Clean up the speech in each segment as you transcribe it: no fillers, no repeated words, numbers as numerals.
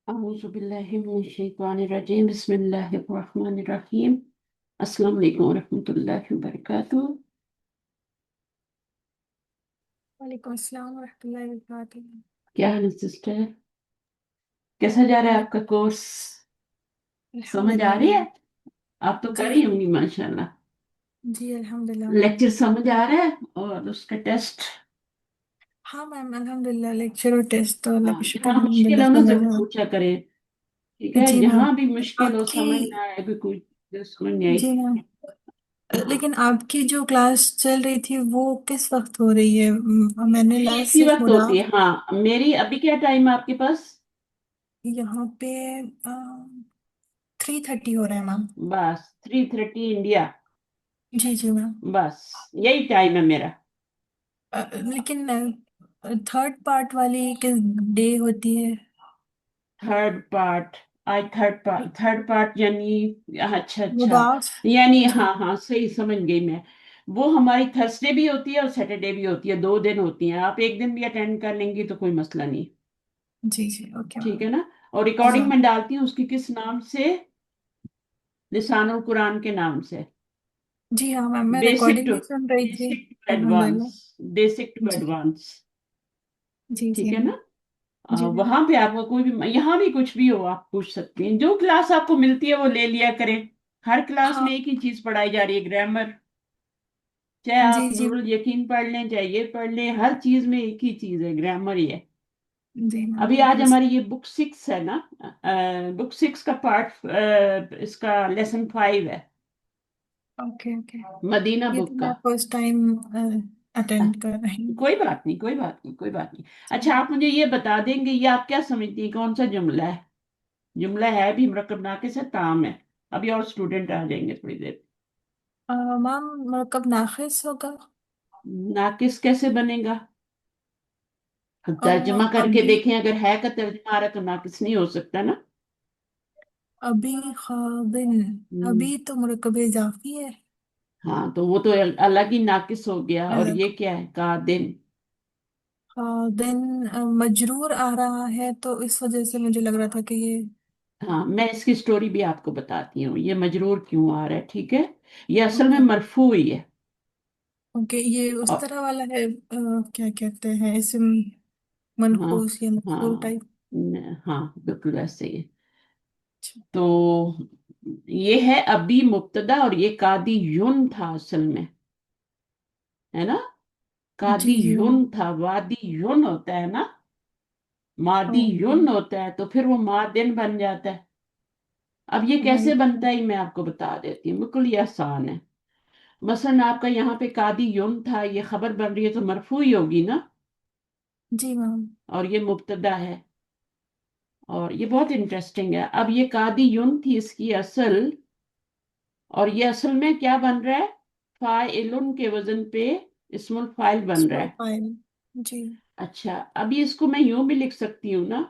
أعوذ بالله من الشيطان الرجيم بسم الله الرحمن الرحيم السلام علیکم ورحمۃ اللہ وبرکاتہ۔ وعلیکم السلام ورحمۃ اللہ وبرکاتہ۔ کیا حال ہے سسٹر؟ کیسا جا رہا ہے الحمد آپ کا کورس؟ الحمد سمجھ آ رہی للہ۔ ہے؟ آپ تو کر جی رہی ہوں گی ماشاء اللہ۔ جی الحمد للہ میم۔ لیکچر سمجھ آ رہا ہے اور اس کا ٹیسٹ؟ ہاں میم الحمد للہ، لیکچر اور ٹیسٹ تو اللہ ہاں، کا شکر جہاں الحمد مشکل للہ ہو نا سمجھ ضرور آ۔ پوچھا کریں، ٹھیک ہے؟ جی میم۔ جہاں بھی مشکل ہو آپ کی سمجھ نہ آئے بھی کوئی سمجھ نہیں آئی۔ جی میم، ہاں، لیکن آپ کی جو کلاس چل رہی تھی وہ کس وقت ہو رہی ہے؟ میں نے میری لاسٹ اسی صرف وقت ہوتی ہے، ہاں۔ میری ابھی کیا ٹائم ہے آپ کے پاس؟ یہاں پہ 3:30 ہو رہا ہے میم۔ بس 3:30 انڈیا، جی جی میم۔ بس یہی ٹائم ہے میرا۔ لیکن تھرڈ پارٹ والی کس ڈے ہوتی ہے؟ Third part? آج تھرڈ پارٹ یعنی؟ اچھا اچھا، مضاف۔ یعنی جی ہاں ہاں صحیح سمجھ گئی میں۔ وہ ہماری تھرسڈے بھی ہوتی ہے اور سیٹرڈے بھی ہوتی ہے، 2 دن ہوتی ہیں۔ آپ ایک دن بھی اٹینڈ کر لیں گی تو کوئی مسئلہ نہیں، جی جی اوکے ٹھیک میم۔ ہے نا؟ اور جی ریکارڈنگ میں ڈالتی ہوں اس کی کس نام سے؟ لسان القرآن کے نام سے۔ جی ہاں میم، میں بیسک ریکارڈنگ ٹو بھی سن رہی تھی بیسک ٹو الحمد ایڈوانس، للہ۔ بیسک ٹو جی ایڈوانس، جی ٹھیک جی ہے نا؟ میم۔ جی میم۔ وہاں پہ آپ کو کوئی بھی، یہاں بھی کچھ بھی ہو آپ پوچھ سکتی ہیں، جو کلاس آپ کو ملتی ہے وہ لے لیا کریں۔ ہر کلاس ہاں میں ایک ہی چیز پڑھائی جا رہی ہے، گرامر۔ چاہے جی آپ جی نور الیقین پڑھ لیں چاہے یہ پڑھ لیں، ہر چیز میں ایک ہی چیز ہے، گرامر ہی ہے۔ جی میم ابھی آج بالکل ہماری یہ بک 6 ہے نا، بک 6 کا پارٹ، اس کا لیسن 5 ہے، اوکے اوکے۔ مدینہ یہ تو بک کا۔ میں فرسٹ ٹائم اٹینڈ کر رہی ہوں۔ کوئی بات نہیں، کوئی بات نہیں، کوئی بات نہیں۔ جی اچھا، آپ مجھے یہ بتا دیں گے، یہ آپ کیا سمجھتی ہیں کون سا جملہ ہے؟ جملہ ہے بھی مرکب ناقص ہے، تام ہے۔ ابھی اور اسٹوڈنٹ آ جائیں گے تھوڑی دیر۔ میم مرکب ناقص ہوگا؟ ناقص کیسے بنے گا؟ ترجمہ کر کے ابھی دیکھیں، اگر ہے کا ترجمہ آ رہا تو ناقص نہیں ہو سکتا نا؟ ابھی خابن، ابھی تو مرکب اضافی ہے۔ ہاں تو وہ تو الگ ہی ناقص ہو گیا، اور الگ یہ کیا ہے؟ قادن۔ خابن مجرور آ رہا ہے تو اس وجہ سے مجھے لگ رہا تھا کہ یہ۔ ہاں، میں اس کی سٹوری بھی آپ کو بتاتی ہوں، یہ مجرور کیوں آ رہا ہے، ٹھیک ہے؟ یہ اصل میں اوکے مرفوع ہی ہے۔ اوکے، یہ اس اور طرح والا ہے، کیا کہتے ہیں، اسم ہاں منقوص یا ہاں مقصور ٹائپ؟ ہاں بالکل ایسے ہی ہے۔ تو یہ ہے ابھی مبتدا، اور یہ قادی یون تھا اصل میں، ہے نا؟ جی قادی جی یون تھا، وادی یون ہوتا ہے نا، مادی اوکے یون ہوتا ہے تو پھر وہ مادن بن جاتا ہے۔ اب یہ کیسے رائٹ۔ بنتا ہے میں آپ کو بتا دیتی ہوں، بالکل یہ آسان ہے۔ مثلا آپ کا یہاں پہ قادی یون تھا، یہ خبر بن رہی ہے تو مرفوع ہی ہوگی نا، جی میم۔ اور یہ مبتدا ہے۔ اور یہ بہت انٹرسٹنگ ہے، اب یہ قادی یون تھی اس کی اصل، اور یہ اصل میں کیا بن رہا ہے؟ فاعلن کے وزن پہ اسم الفاعل بن رہا اسمال ہے۔ فائل۔ جی، اچھا، ابھی اس کو میں یوں بھی لکھ سکتی ہوں نا،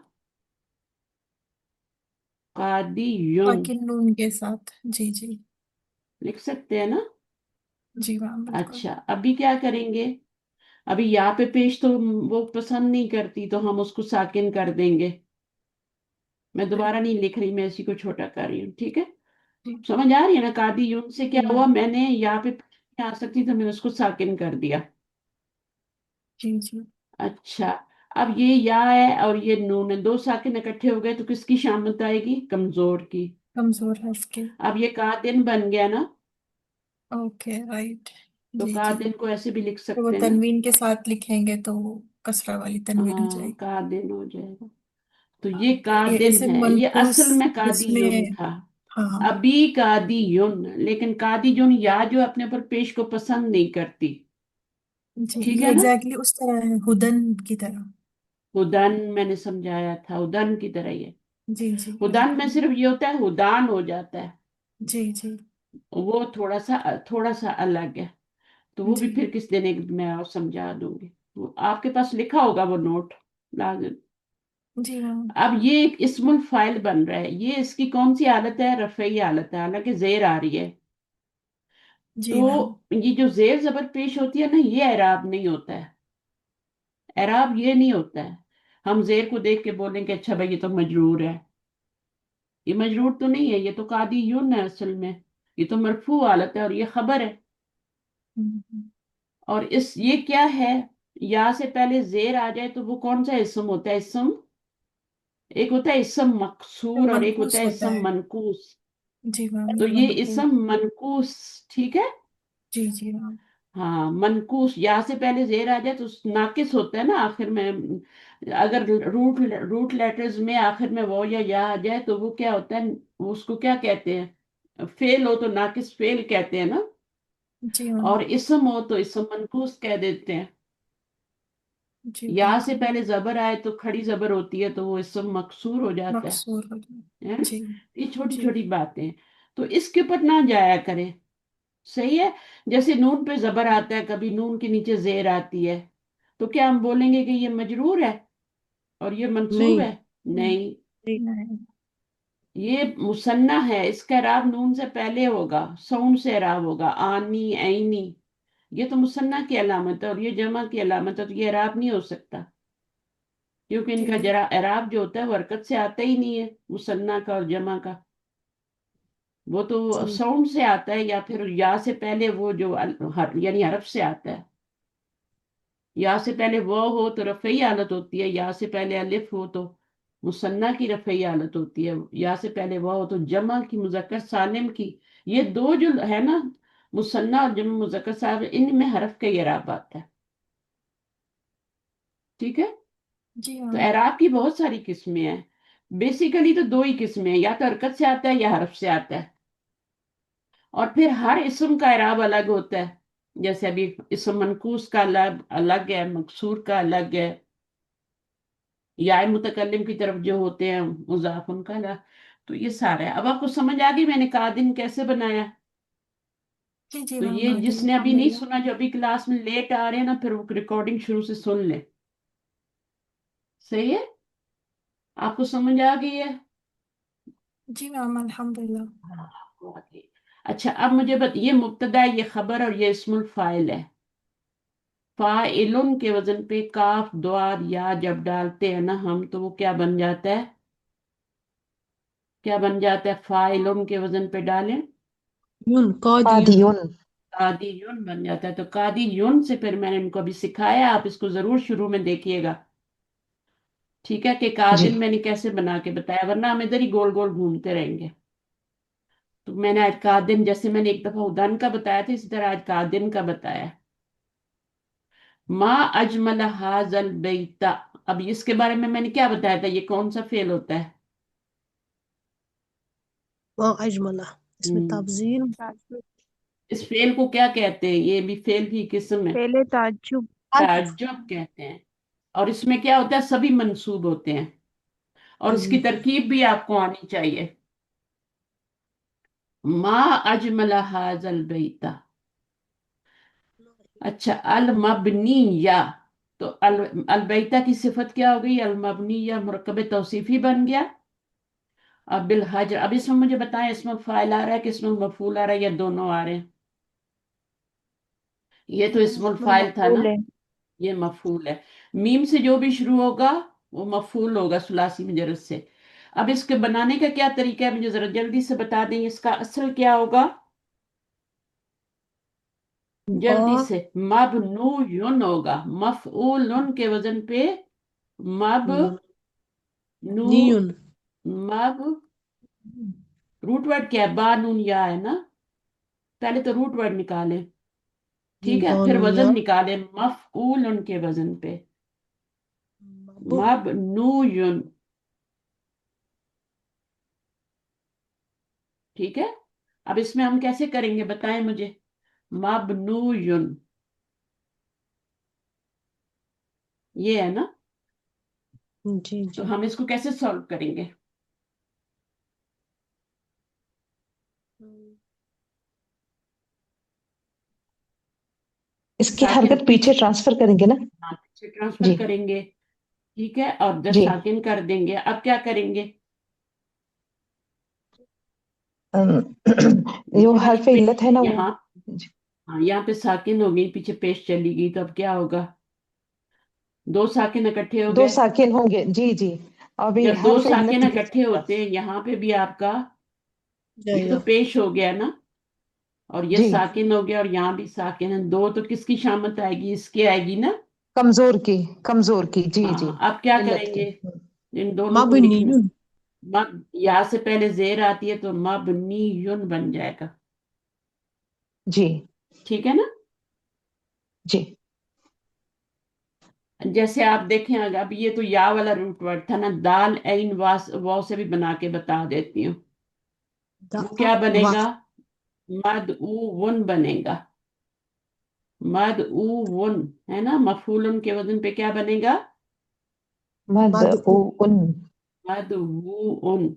قادی یون ساکن نون کے ساتھ، جی جی۔ لکھ سکتے ہیں نا؟ جی میم بالکل۔ اچھا، ابھی کیا کریں گے؟ ابھی یا پہ پیش تو وہ پسند نہیں کرتی تو ہم اس کو ساکن کر دیں گے۔ میں دوبارہ نہیں لکھ رہی، میں اسی کو چھوٹا کر رہی ہوں، ٹھیک ہے؟ جی سمجھ آ رہی ہے نا؟ قادی یون سے کیا جی ہوا، میم۔ میں نے یا پہ نہیں آ سکتی تو میں نے اس کو ساکن کر دیا۔ جی جی۔ اچھا، اب یہ یا ہے اور یہ نون ہے، دو ساکن اکٹھے ہو گئے تو کس کی شامت آئے گی؟ کمزور کی۔ کمزور حرف کے۔ اب یہ قادن بن گیا نا، اوکے رائٹ۔ تو جی جی، قادن کو ایسے بھی لکھ تو وہ سکتے ہیں نا؟ تنوین کے ساتھ لکھیں گے تو وہ کسرہ والی تنوین ہو ہاں، جائے گی۔ قادن ہو جائے گا۔ تو یہ یہ قادن اسم ہے، یہ منقوص اصل میں جس قادی میں، یون تھا۔ ہاں ہاں۔ ابھی قادی یون، لیکن قادی یون یا جو اپنے پر پیش کو پسند نہیں کرتی، جی ٹھیک یہ ہے نا؟ ایگزیکٹلی اس طرح ہے، ہدن کی طرح۔ ہدن میں نے سمجھایا تھا، ہدن کی طرح ہی ہے۔ جی جی ہدن بالکل۔ میں صرف یہ ہوتا ہے ہدان ہو جاتا ہے، جی جی وہ تھوڑا سا الگ ہے۔ تو وہ بھی جی پھر کس دن ایک میں اور سمجھا دوں گی، وہ آپ کے پاس لکھا ہوگا وہ نوٹ لازم۔ جی میم۔ اب یہ ایک اسم الفائل بن رہا ہے، یہ اس کی کون سی حالت ہے؟ رفعی حالت ہے، حالانکہ زیر آ رہی ہے۔ تو جی میم۔ یہ جو زیر زبر پیش ہوتی ہے نا، یہ اعراب نہیں ہوتا ہے، اعراب یہ نہیں ہوتا ہے۔ ہم زیر کو دیکھ کے بولیں کہ اچھا بھائی یہ تو مجرور ہے، ये मजरूर तो नहीं है, ये तो कादियुन है असल में। ये तो मरफू हालत है और ये खबर है। हम्म, और इस ये क्या है, या से पहले जेर आ जाए तो वो कौन सा इसम होता है? इसम, एक होता है इसम तो मकसूर और एक होता मनकूस है होता इसम है। मनकूस। जी मैम, तो ये ये मनकूस। इसम मनकूस, ठीक है। जी जी मैम। हाँ मनकूस, या से पहले जेर आ जाए तो नाकिस होता है ना आखिर में। अगर रूट रूट लेटर्स में आखिर में वो या आ जाए तो वो क्या होता है, वो उसको क्या कहते हैं? फेल हो तो नाकिस फेल कहते हैं ना। जी मैम। और इसम हो तो इसम मनकूस कह देते हैं। जी या मैम। से पहले जबर आए तो खड़ी जबर होती है तो वो इसम मकसूर हो जाता मकसूर हो जाए। है ना। जी। ये छोटी जी। छोटी बातें हैं, तो इसके ऊपर ना जाया करें। सही है। जैसे नून पे जबर आता है, कभी नून के नीचे जेर आती है, तो क्या हम बोलेंगे कि ये मजरूर है और ये मंसूब नहीं। है? नहीं, नहीं। नहीं। ये मुसन्ना है। इसका इराब नून से पहले होगा, साउंड से इराब होगा, आनी ऐनी। ये तो मुसन्ना की अलामत है और ये जमा की अलामत है, तो ये इराब नहीं हो सकता, क्योंकि जी इनका जरा इराब जो होता है वो हरकत से आता ही नहीं है, मुसन्ना का और जमा का। वो तो जी। साउंड से आता है या फिर या से पहले वो जो यानी हरफ से आता है। या से पहले वो हो तो रफई हालत होती है, या से पहले अलिफ हो तो मुसन्ना की रफई हालत होती है, या से पहले वो हो तो जमा की, मुजक्कर सालिम की। ये दो जो है ना, मुसन्ना और जमा मुजक्कर सालिम, इनमें हरफ का ही एराब आता है। ठीक है। जी तो मैम। एराब की बहुत सारी किस्में हैं। बेसिकली तो दो ही किस्में हैं, या तो हरकत से आता है या हरफ से आता है। और फिर हर इसम का एराब अलग होता है। जैसे अभी इसम मनकूस का अलग अलग है, मकसूर का अलग है, या मुतकल्लिम की तरफ जो होते हैं मुजाफ उनका अलग। तो ये सारा है। अब आपको समझ आ गई मैंने कहा दिन कैसे बनाया? जी जी तो मैम, ये आ गई जिसने अभी नहीं अल्हम्दुलिल्लाह। सुना, जो अभी क्लास में लेट आ रहे हैं ना, फिर वो रिकॉर्डिंग शुरू से सुन ले। सही है। आपको समझ आ गई है? जी मैम, अल्हम्दुलिल्लाह। हाँ, आपको आ गई। अच्छा, अब मुझे ये मुब्तदा है, ये खबर और ये इस्मुल फाइल है। फाइलुन के वजन पे काफ द्वार या जब डालते हैं ना हम, तो वो क्या बन जाता है? क्या बन जाता है फाइलुन के वजन पे डालें? यून, कौद यून। कादियुन। कादी यून बन जाता है। तो कादी यून से फिर मैंने इनको अभी सिखाया, आप इसको जरूर शुरू में देखिएगा। ठीक है, कि जी। कादिन मैंने कैसे बना के बताया, वरना हम इधर ही गोल गोल घूमते रहेंगे। तो मैंने आज कादिन, जैसे मैंने एक दफा उदान का बताया था, इसी तरह आज कादिन का बताया। माँ अजमल हाजल बेता। अब इसके बारे में मैंने क्या बताया था, ये कौन सा फेल होता है? वाह अजमला। इसमें हम्म, तब्जीन। ताज्जुब। इस फेल को क्या कहते हैं? ये भी फेल की किस्म है, पहले ताज्जुब। ताज्जुब कहते हैं। और इसमें क्या होता है, सभी मंसूब होते हैं। और इसकी तरकीब भी आपको आनी चाहिए। माँ अजमल हाजल बेता। अच्छा, अल मबनी या, तो अल बैता की सिफत क्या हो गई? अल मबनी या मुरक्कब तौसीफी बन गया। अब बिल हजर, अब इसमें मुझे बताएं, इसमें फाइल आ रहा है कि इसमें मफूल आ रहा है, या दोनों आ रहे हैं? ये तो इसमुल इसमें फाइल था मफूल ना, है। ये मफूल है। मीम से जो भी शुरू होगा वो मफूल होगा, सुलासी मुजर्रद से। अब इसके बनाने का क्या तरीका है, मुझे जरा जल्दी से बता दें, इसका असल क्या होगा? बा जल्दी से। मबनूयुन होगा, मफऊलुन के वजन पे मबनू। नीयुन। मब रूट वर्ड क्या है? बा नून या है ना। पहले तो रूट वर्ड निकालें। जी, ठीक है, फिर बानुन या। वजन निकालें मफऊलुन के वजन पे। मब। मबनूयुन। ठीक है। अब इसमें हम कैसे करेंगे बताएं मुझे? मबनूयुन, ये है ना। जी तो जी। हम इसको कैसे सॉल्व करेंगे? इसकी साकिन हरकत पीछे, पीछे ट्रांसफर करेंगे ना? हाँ पीछे ट्रांसफर जी। करेंगे। ठीक है, और जब जी। साकिन कर देंगे, अब क्या करेंगे? अम, ये ये वाली हर्फ इल्लत है ना वो। यहाँ, जी। हाँ यहाँ पे साकिन हो गई, पीछे पेश चली गई, तो अब क्या होगा? दो साकिन इकट्ठे हो दो गए। साकिन होंगे, जी जी। अभी जब दो हर्फ साकिन इल्लत इकट्ठे होते हैं यहाँ पे भी आपका ये तो जाएगा। पेश हो गया ना, और ये जी साकिन हो गया और यहाँ भी साकिन है, दो तो किसकी शामत आएगी, इसकी आएगी ना। कमजोर की जी जी हाँ, अब क्या इल्लत की। करेंगे, इन दोनों को लिखना। मबनियुन। मब यहाँ से पहले जेर आती है तो मबनीयुन बन जाएगा, जी ठीक है ना। जी जैसे आप देखें, अब ये तो या वाला रूट वर्ड था ना, दाल ऐन वास वाव से भी बना के बता देती हूँ। दा वो क्या वा। बनेगा, मद उ वन बनेगा। मद उ वन है ना, मफूलन के वजन पे क्या बनेगा, मद मद उ उन मद उ उन।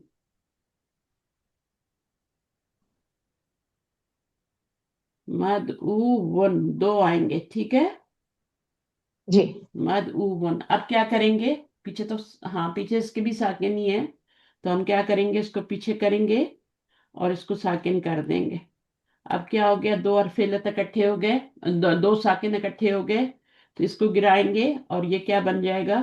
मद उ वन दो आएंगे, ठीक है। जी मद उ वन। अब क्या करेंगे, पीछे तो, हाँ पीछे इसके भी साकिन ही है, तो हम क्या करेंगे, इसको पीछे करेंगे और इसको साकिन कर देंगे। अब क्या हो गया, दो हरफ इल्लत इकट्ठे हो गए, दो साकिन इकट्ठे हो गए, तो इसको गिराएंगे और ये क्या बन जाएगा,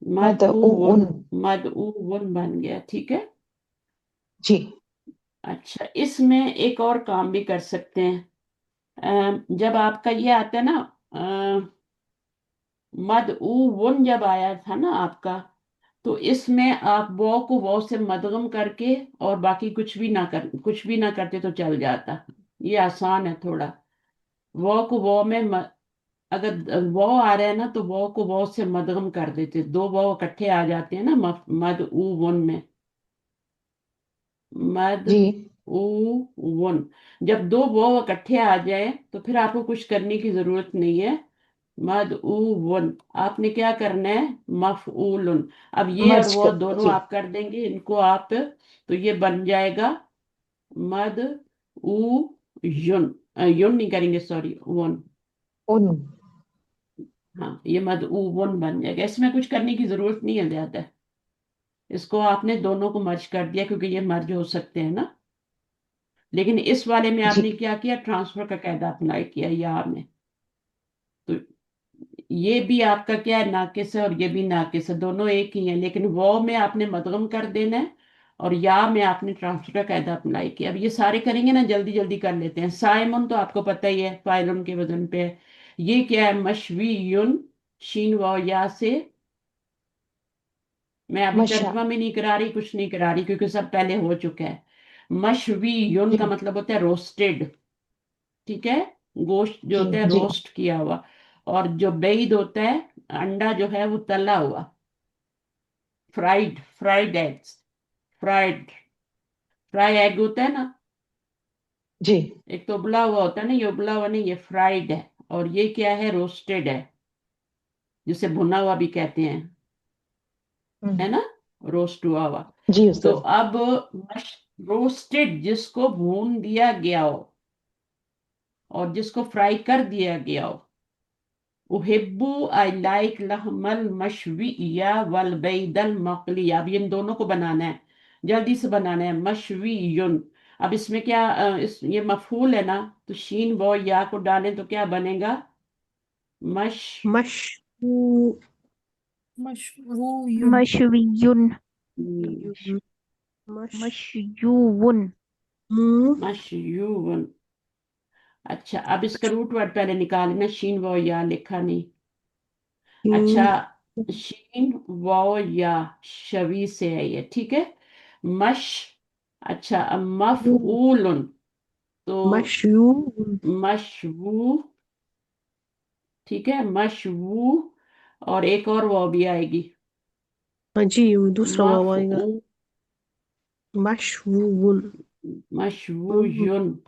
मद मद उ उ वन। उन मद उ वन बन गया, ठीक है। जी अच्छा, इसमें एक और काम भी कर सकते हैं। जब आपका ये आता है ना, मद उ वन जब आया था ना आपका, तो इसमें आप वॉ को वॉ से मदगम करके और बाकी कुछ भी ना करते तो चल जाता। ये आसान है थोड़ा। वॉ को वॉ में अगर वॉ आ रहा है ना तो वॉ को वॉ से मदगम कर देते, दो वॉ इकट्ठे आ जाते हैं ना मद उ वन में। मद जी उ वन, जब दो वॉ इकट्ठे आ जाए तो फिर आपको कुछ करने की जरूरत नहीं है। मद उ वन, आपने क्या करना है, मफऊलुन। अब ये और मर्ज वो कर दोनों जी आप कर देंगे इनको आप, तो ये बन जाएगा मद उ युन। युन नहीं करेंगे, सॉरी, वन। उन हाँ, ये मद उ वन बन जाएगा, इसमें कुछ करने की जरूरत नहीं है ज्यादा। इसको आपने दोनों को मर्ज कर दिया क्योंकि ये मर्ज हो सकते हैं ना। लेकिन इस वाले में जी आपने क्या किया, ट्रांसफर का कायदा अप्लाई किया या आपने, तो ये भी आपका क्या है, नाकिस है, और ये भी नाकिस है, दोनों एक ही है, लेकिन वो में आपने मदगम कर देना है और या में आपने ट्रांसफर का कायदा अप्लाई किया। अब ये सारे करेंगे ना, जल्दी जल्दी कर लेते हैं। साइमन तो आपको पता ही है, फाइलन के वजन पे है। ये क्या है, मशवीयुन, शीन वाव या से। मैं अभी मशा तर्जमा में नहीं करा रही, कुछ नहीं करा रही, क्योंकि सब पहले हो चुका है। मशवीयुन जी का मतलब होता है रोस्टेड, ठीक है। गोश्त जो जी होता है जी रोस्ट किया हुआ, और जो बेईद होता है, अंडा जो है वो तला हुआ, fried eggs. Fried fry egg होता है ना, जी एक तो उबला हुआ होता है ना, ये उबला हुआ नहीं, ये फ्राइड है। और ये क्या है, रोस्टेड है, जिसे भुना हुआ भी कहते हैं, है ना, रोस्ट हुआ हुआ। जी तो उस्ताद अब रोस्टेड जिसको भून दिया गया हो और जिसको फ्राई कर दिया गया हो, उहिब्बु, आई लाइक लहमल मशविया वल बैदल मकलिया। अब इन दोनों को बनाना है, जल्दी से बनाना है, मशवियुन। अब इसमें क्या, ये मफूल है ना, तो शीन वो या को डालें तो क्या बनेगा, मश मशहूयुन। मशरूयुन। मशवियुन मश मशयूवन मशयूवन। अच्छा, अब इसका रूट वर्ड पहले निकालना, शीन वो या लिखा नहीं। अच्छा, शीन वाओ या शवी से है ये, ठीक है। मश, अच्छा, अब मफऊलुन, तो मशयून। मशवू, ठीक है, मशवू, और एक और वाव भी आएगी, हाँ जी, वो दूसरा वाव आएगा। मफऊ, मशवून। मशवूयुन,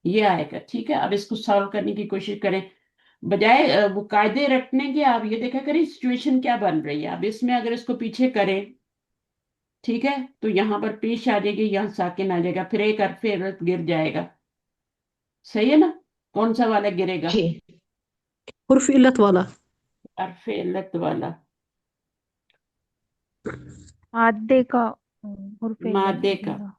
ये आएगा, ठीक है। अब इसको सॉल्व करने की कोशिश करें, बजाय वो कायदे रटने के आप ये देखा करें सिचुएशन क्या बन रही है। अब इसमें अगर इसको पीछे करें, ठीक है, तो यहाँ पर पेश आ जाएगी, यहाँ साकिन आ जाएगा, फिर एक हरफ इल्लत गिर जाएगा, सही है ना। कौन सा वाला गिरेगा, जी हुर्फ इल्लत वाला। हरफ इल्लत वाला, मादे का हुर्फ इल्लत मादे का। गिरेगा।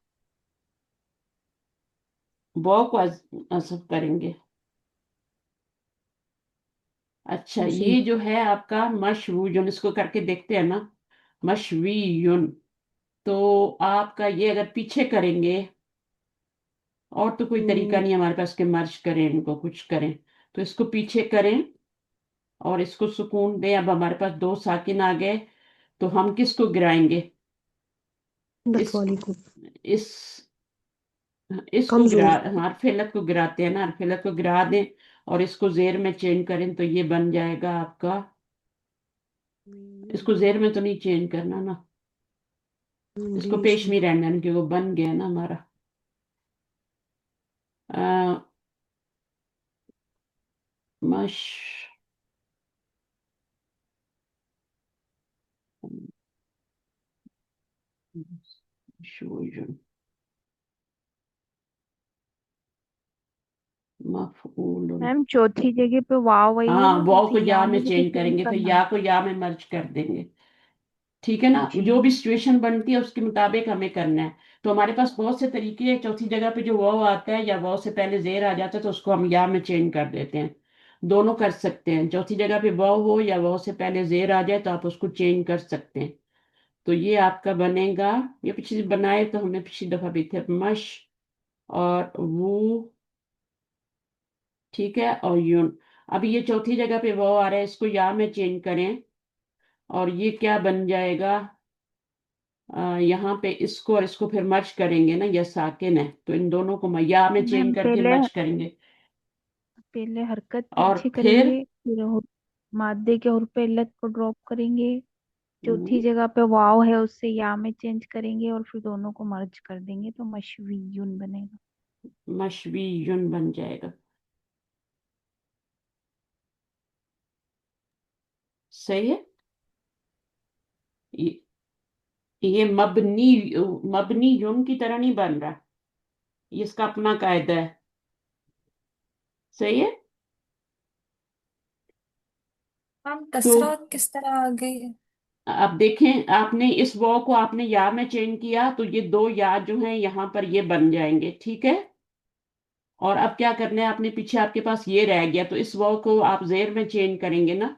बॉ को असफ करेंगे, अच्छा, जी ये जो है आपका मशवूयुन, इसको करके देखते हैं ना, मशवीयुन। तो आपका ये अगर पीछे करेंगे, और तो कोई तरीका नहीं हमारे पास कि मर्ज करें इनको, कुछ करें, तो इसको पीछे करें और इसको सुकून दें। अब हमारे पास दो साकिन आ गए, तो हम किसको गिराएंगे? लत इस वाली को इस इसको गिरा, कमजोर हरफ इल्लत को गिराते हैं ना, हरफ इल्लत को गिरा दें और इसको जेर में चेंज करें, तो ये बन जाएगा आपका। इसको जेर में तो नहीं चेंज करना ना, इसको जी पेश में रहना है, क्योंकि वो बन गया ना हमारा। आ, मश मशवूयुन, मफऊलुन। मैम चौथी जगह पे वाव आई है हाँ, ना, वाव उसे को या या में में भी तो चेंज चेंज करेंगे, फिर करना या है। को या में मर्ज कर देंगे। ठीक है ना, जी जो भी सिचुएशन बनती है उसके मुताबिक हमें करना है। तो हमारे पास बहुत से तरीके हैं, चौथी जगह पे जो वाव आता है या वाव से पहले जेर आ जाता है, तो उसको हम या में चेंज कर देते हैं। दोनों कर सकते हैं, चौथी जगह पे वाव हो या वाव से पहले जेर आ जाए, तो आप उसको चेंज कर सकते हैं। तो ये आपका बनेगा, ये पिछली बनाए तो हमने पिछली दफा भी थे, मश और वो, ठीक है, और यून। अब ये चौथी जगह पे वाव आ रहा है, इसको या में चेंज करें और ये क्या बन जाएगा? यहाँ पे इसको और इसको फिर मर्ज करेंगे ना, या साकिन है तो इन दोनों को या में मैम चेंज करके पहले मर्ज करेंगे। पहले हरकत और पीछे फिर करेंगे, फिर मादे के हुर्फ इल्लत को ड्रॉप करेंगे, चौथी हम्म, जगह पे वाव है उससे या में चेंज करेंगे और फिर दोनों को मर्ज कर देंगे तो मशवीयुन बनेगा। मशवीयुन बन जाएगा। सही है। ये, ये मबनी युन की तरह नहीं बन रहा, ये इसका अपना कायदा है। सही है। हम तो कसरा किस तरह आ गई? अब देखें, आपने इस वॉ को आपने या में चेंज किया, तो ये दो या जो हैं यहाँ पर ये बन जाएंगे, ठीक है। और अब क्या करना है, आपने पीछे आपके पास ये रह गया, तो इस वॉ को आप जेर में चेंज करेंगे ना।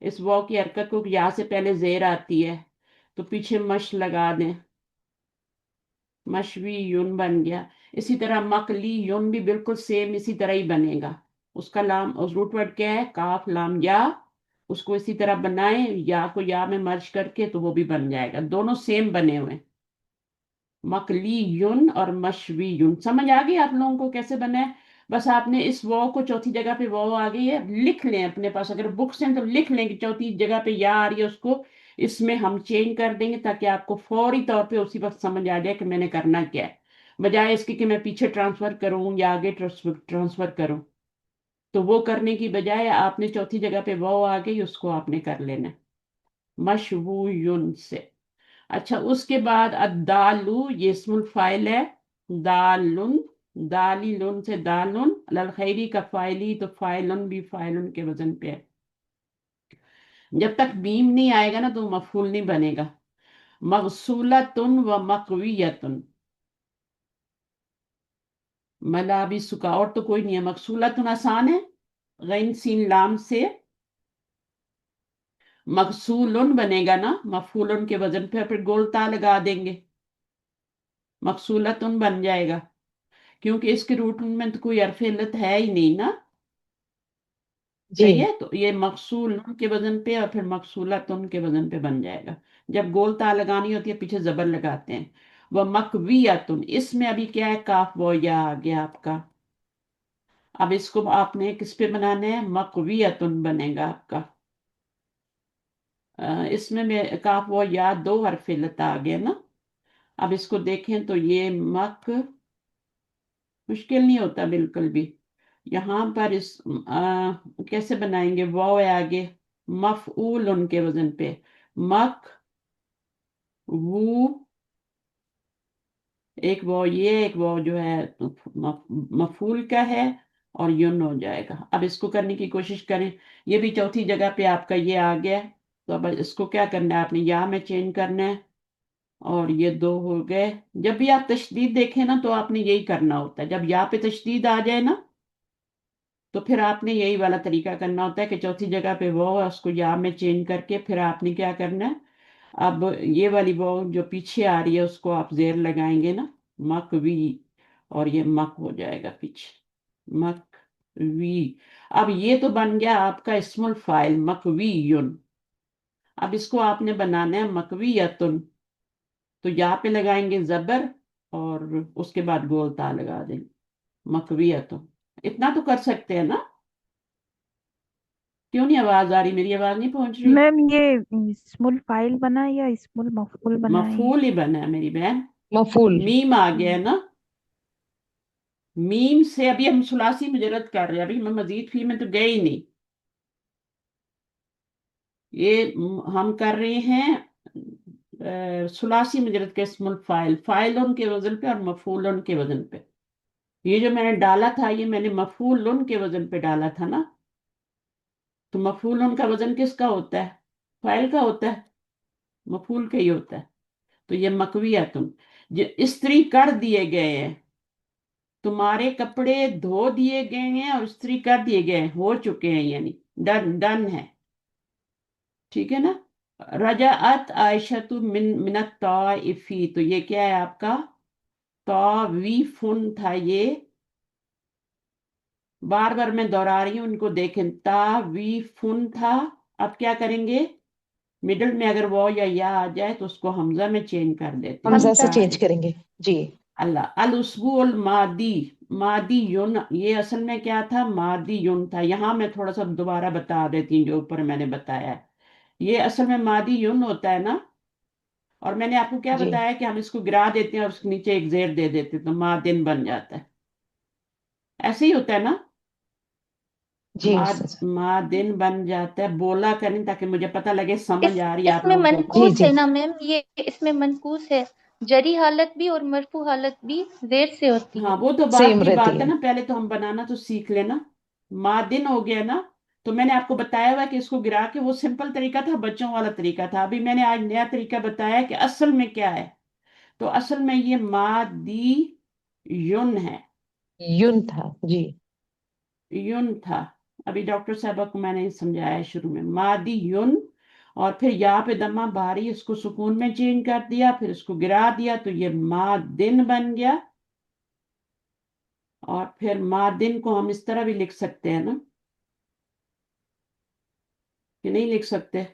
इस वॉ की हरकत को, या से पहले जेर आती है, तो पीछे मश लगा दें, मशवी यून बन गया। इसी तरह मकली यून भी बिल्कुल सेम इसी तरह ही बनेगा। उसका लाम, उस रूट वर्ड क्या है, काफ लाम या, उसको इसी तरह बनाएं, या को या में मर्ज करके, तो वो भी बन जाएगा। दोनों सेम बने हुए हैं, मकलीयुन और मशवीयुन। समझ आ गई आप लोगों को कैसे बना है? बस आपने इस वॉ को, चौथी जगह पे वॉ आ गई है, लिख लें अपने पास, अगर बुक्स हैं तो लिख लें कि चौथी जगह पे या आ रही है, उसको इसमें हम चेंज कर देंगे, ताकि आपको फौरी तौर पे उसी वक्त समझ आ जाए कि मैंने करना क्या है, बजाय इसके कि मैं पीछे ट्रांसफर करूं या आगे ट्रांसफर करूं। तो वो करने की बजाय आपने चौथी जगह पे वॉ आ गई, उसको आपने कर लेना है, मशवूयुन से। अच्छा, उसके बाद अदालु, ये इस्मुल फाइल है। दालुन, दाली लुन से दालुन, लल खैरी का फाइली, तो फाइलुन भी फाइलुन के वजन पे है। जब तक बीम नहीं आएगा ना, तो मफूल नहीं बनेगा। मगसूलतुन व मकवियतुन, मला भी सुखा, और तो कोई नहीं है। मगसूलतुन आसान है, गैन सीन लाम से। मगसूलुन बनेगा ना, मफूलन के वजन पे, फिर गोलता लगा देंगे, मगसूलतुन बन जाएगा, क्योंकि इसके रूट में तो कोई हरफ इल्लत है ही नहीं ना। जी सही है, तो ये मकसूल नून के वजन पे और फिर मकसूला तुन के वजन पे बन जाएगा। जब गोल ता लगानी होती है, पीछे जबर लगाते हैं। वह मकवियतुन, इसमें अभी क्या है, काफ वो या आ गया आपका। अब इसको आपने किस पे बनाना है, मकवियतुन बनेगा आपका। इसमें में काफ वो या दो हरफ इल्लत आ गया ना। अब इसको देखें तो ये मक, मुश्किल नहीं होता बिल्कुल भी। यहाँ पर इस कैसे बनाएंगे, वाव है आगे, मफऊल उनके वजन पे, मक वो, एक वाव ये, एक वाव जो है मफूल का है, और युन हो जाएगा। अब इसको करने की कोशिश करें, ये भी चौथी जगह पे आपका ये आ गया। तो अब इसको क्या करना है, आपने या में चेंज करना है, और ये दो हो गए। जब भी आप तशदीद देखें ना, तो आपने यही करना होता है, जब या पे तशदीद आ जाए ना, तो फिर आपने यही वाला तरीका करना होता है कि चौथी जगह पे वो है, उसको या में चेंज करके फिर आपने क्या करना है, अब ये वाली वो जो पीछे आ रही है उसको आप जेर लगाएंगे ना, मक वी, और ये मक हो जाएगा पीछे, मक वी। अब ये तो बन गया आपका इस्मुल फाइल मकवीयुन। अब इसको आपने बनाना है मकवीयतुन, तो यहाँ पे लगाएंगे जबर और उसके बाद गोल ता लगा देंगे, मकवीयतुन। इतना तो कर सकते हैं ना? क्यों नहीं आवाज आ रही? मेरी आवाज नहीं पहुंच रही? मैम ये स्मॉल फाइल बना है या स्मॉल मफूल बना है? मफूल ही बना है मेरी बहन, मफूल। मीम आ गया है ना। मीम से अभी हम सुलासी मुजरद कर रहे हैं, अभी हम मजीद फी में तो गए ही नहीं। ये हम कर रहे हैं सुलासी मुजरद के इस्मुल फाइल, फाइल के वजन पे और मफूल के वजन पे। ये जो मैंने डाला था ये मैंने मफूल के वजन पे डाला था ना, तो मफूल का वजन किसका होता है? फाइल का होता है, मफूल का ही होता है। तो ये मकविया तुम जो इस्त्री कर दिए गए हैं, तुम्हारे कपड़े धो दिए गए हैं और इस्त्री कर दिए गए हैं, हो चुके हैं, यानी डन डन है। ठीक है ना? रजाअत आयशतु मिनत ताइफी, तो ये क्या है आपका? तावीफुन था ये, बार बार मैं दोहरा रही हूँ, उनको देखें, तावीफुन था। अब क्या करेंगे, मिडल में अगर वो या आ जाए तो उसको हमजा में चेंज कर देते हैं। हमजा से हमजा। चेंज करेंगे जी। अल्लाह अल उसबुल मादी, मादी युन, ये असल में क्या था? मादी युन था। यहाँ मैं थोड़ा सा दोबारा बता देती हूँ जो ऊपर मैंने बताया है। ये असल में मादी युन होता है ना, और मैंने आपको क्या जी बताया कि हम इसको गिरा देते हैं और उसके नीचे एक जेर दे देते हैं तो मादिन बन जाता है। ऐसे ही होता है ना? जी उस्ताद। मादिन बन जाता है। बोला करें ताकि मुझे पता लगे समझ इस आ रही है आप इसमें लोगों को। जी मनकूस जी है ना मैम, ये इसमें मनकूस है। जरी हालत भी और मरफू हालत भी जेर से होती हाँ है। वो तो बात सेम की रहती बात है है। ना, पहले तो हम बनाना तो सीख लेना। मादिन हो गया ना, तो मैंने आपको बताया हुआ कि इसको गिरा के, वो सिंपल तरीका था, बच्चों वाला तरीका था। अभी मैंने आज नया तरीका बताया कि असल में क्या है। तो असल में ये मादी युन है, यून था जी। युन था। अभी डॉक्टर साहबा को मैंने समझाया है शुरू में, मादी युन, और फिर यहाँ पे दमा भारी, इसको सुकून में चेंज कर दिया, फिर इसको गिरा दिया तो ये मादिन बन गया। और फिर मादिन को हम इस तरह भी लिख सकते हैं ना, कि नहीं लिख सकते?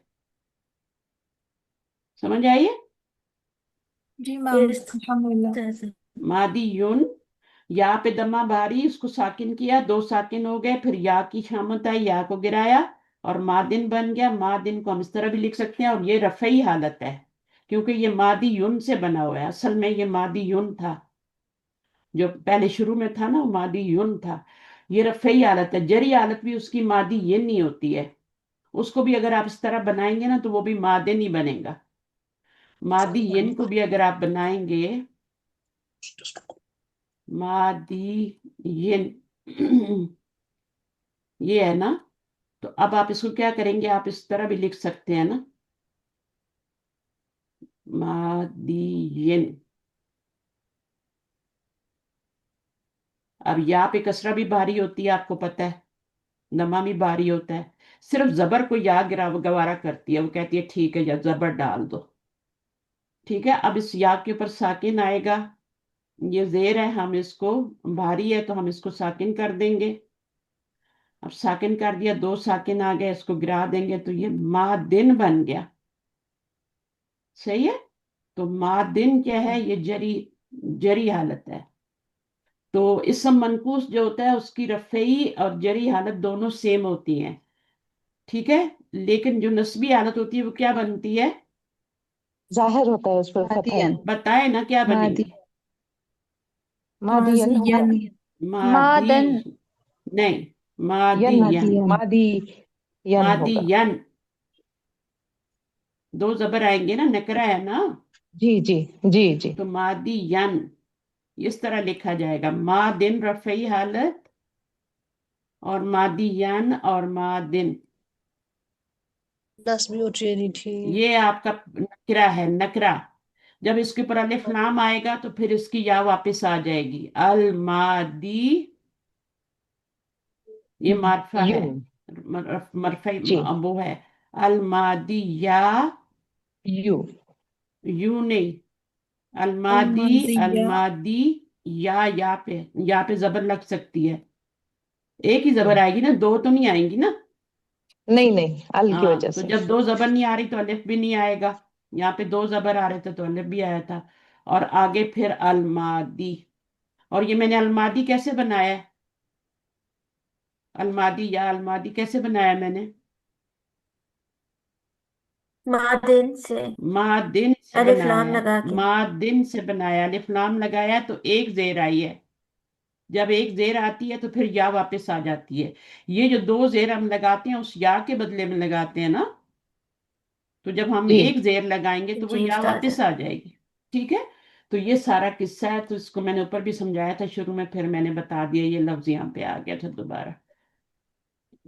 समझ आइए? जी मैम, यस अल्हम्दुलिल्लाह। सर। मादी युन, या पे दमा भारी, इसको साकिन किया, दो साकिन हो गए, फिर या की शामत आई, या को गिराया और मादिन बन गया। मादिन को हम इस तरह भी लिख सकते हैं, और ये रफई हालत है क्योंकि ये मादी युन से बना हुआ है। असल में ये मादी युन था, जो पहले शुरू में था ना वो मादी युन था। ये रफई हालत है। जरी हालत भी उसकी मादी ये नहीं होती है, उसको भी अगर आप इस तरह बनाएंगे ना तो वो भी मादिन ही बनेगा। मादी यन को भी अगर आप बनाएंगे, मादी यन ये है ना, तो अब आप इसको क्या करेंगे, आप इस तरह भी लिख सकते हैं ना, मादियन। अब यहाँ पे कसरा भी भारी होती है, आपको पता है, नमा भी भारी होता है। सिर्फ जबर को या गिरा गवारा करती है, वो कहती है ठीक है या जबर डाल दो। ठीक है, अब इस या के ऊपर साकिन आएगा, ये जेर है, हम इसको, भारी है तो हम इसको साकिन कर देंगे। अब साकिन कर दिया, दो साकिन आ गए, इसको गिरा देंगे तो ये मादिन बन गया। सही है? तो मादिन क्या है? ये जरी, जरी हालत है। तो इसम मनकूस जो होता है उसकी रफई और जरी हालत दोनों सेम होती हैं। ठीक है, लेकिन जो नस्बी हालत होती है वो क्या बनती है? जाहिर होता है उस पर फतह। मादियन। बताए ना क्या मादी बनेगी? मादियन होगा। माजियन। मादी, मादन। नहीं, मादियन, मादियन। मादी यन होगा। मादियन। दो जबर आएंगे ना, नकरा है ना, जी जी जी जी। तो मादियन इस तरह लिखा जाएगा, मादिन रफई हालत और मादियन और मादिन। 10 भी उठी नहीं थी। ये आपका नकरा है, नकरा। जब इसके ऊपर अलिफ लाम आएगा तो फिर इसकी या वापस आ जाएगी, अल मादी ये मार्फा है, युन मरफा जी वो है। अलमादी या, यू यू नहीं, अलमादी, अलमाजिया। अलमादी या पे जबर लग सकती है। एक ही जबर आएगी ना, दो तो नहीं आएंगी ना। नहीं नहीं अल की हाँ, वजह तो से। जब दो जबर नहीं आ रही तो अलिफ भी नहीं आएगा। यहाँ पे दो जबर आ रहे थे तो अलिफ भी आया था। और आगे फिर अलमादी। और ये मैंने अलमादी कैसे बनाया है? अलमादी या अलमादी कैसे बनाया मैंने? मादिन से, मादिन से अलिफ बनाया लाम है। लगा के। मादिन से बनाया, अलिफ लाम लगाया तो एक जेर आई है। जब एक जेर आती है तो फिर या वापस आ जाती है। ये जो दो जेर हम लगाते हैं उस या के बदले में लगाते हैं ना, तो जब हम जी एक जेर लगाएंगे तो वो जी या उस्ताद। वापस आ जाएगी। ठीक है। तो ये सारा किस्सा है, तो इसको मैंने ऊपर भी समझाया था शुरू में, फिर मैंने बता दिया, ये लफ्ज यहाँ पे आ गया था दोबारा।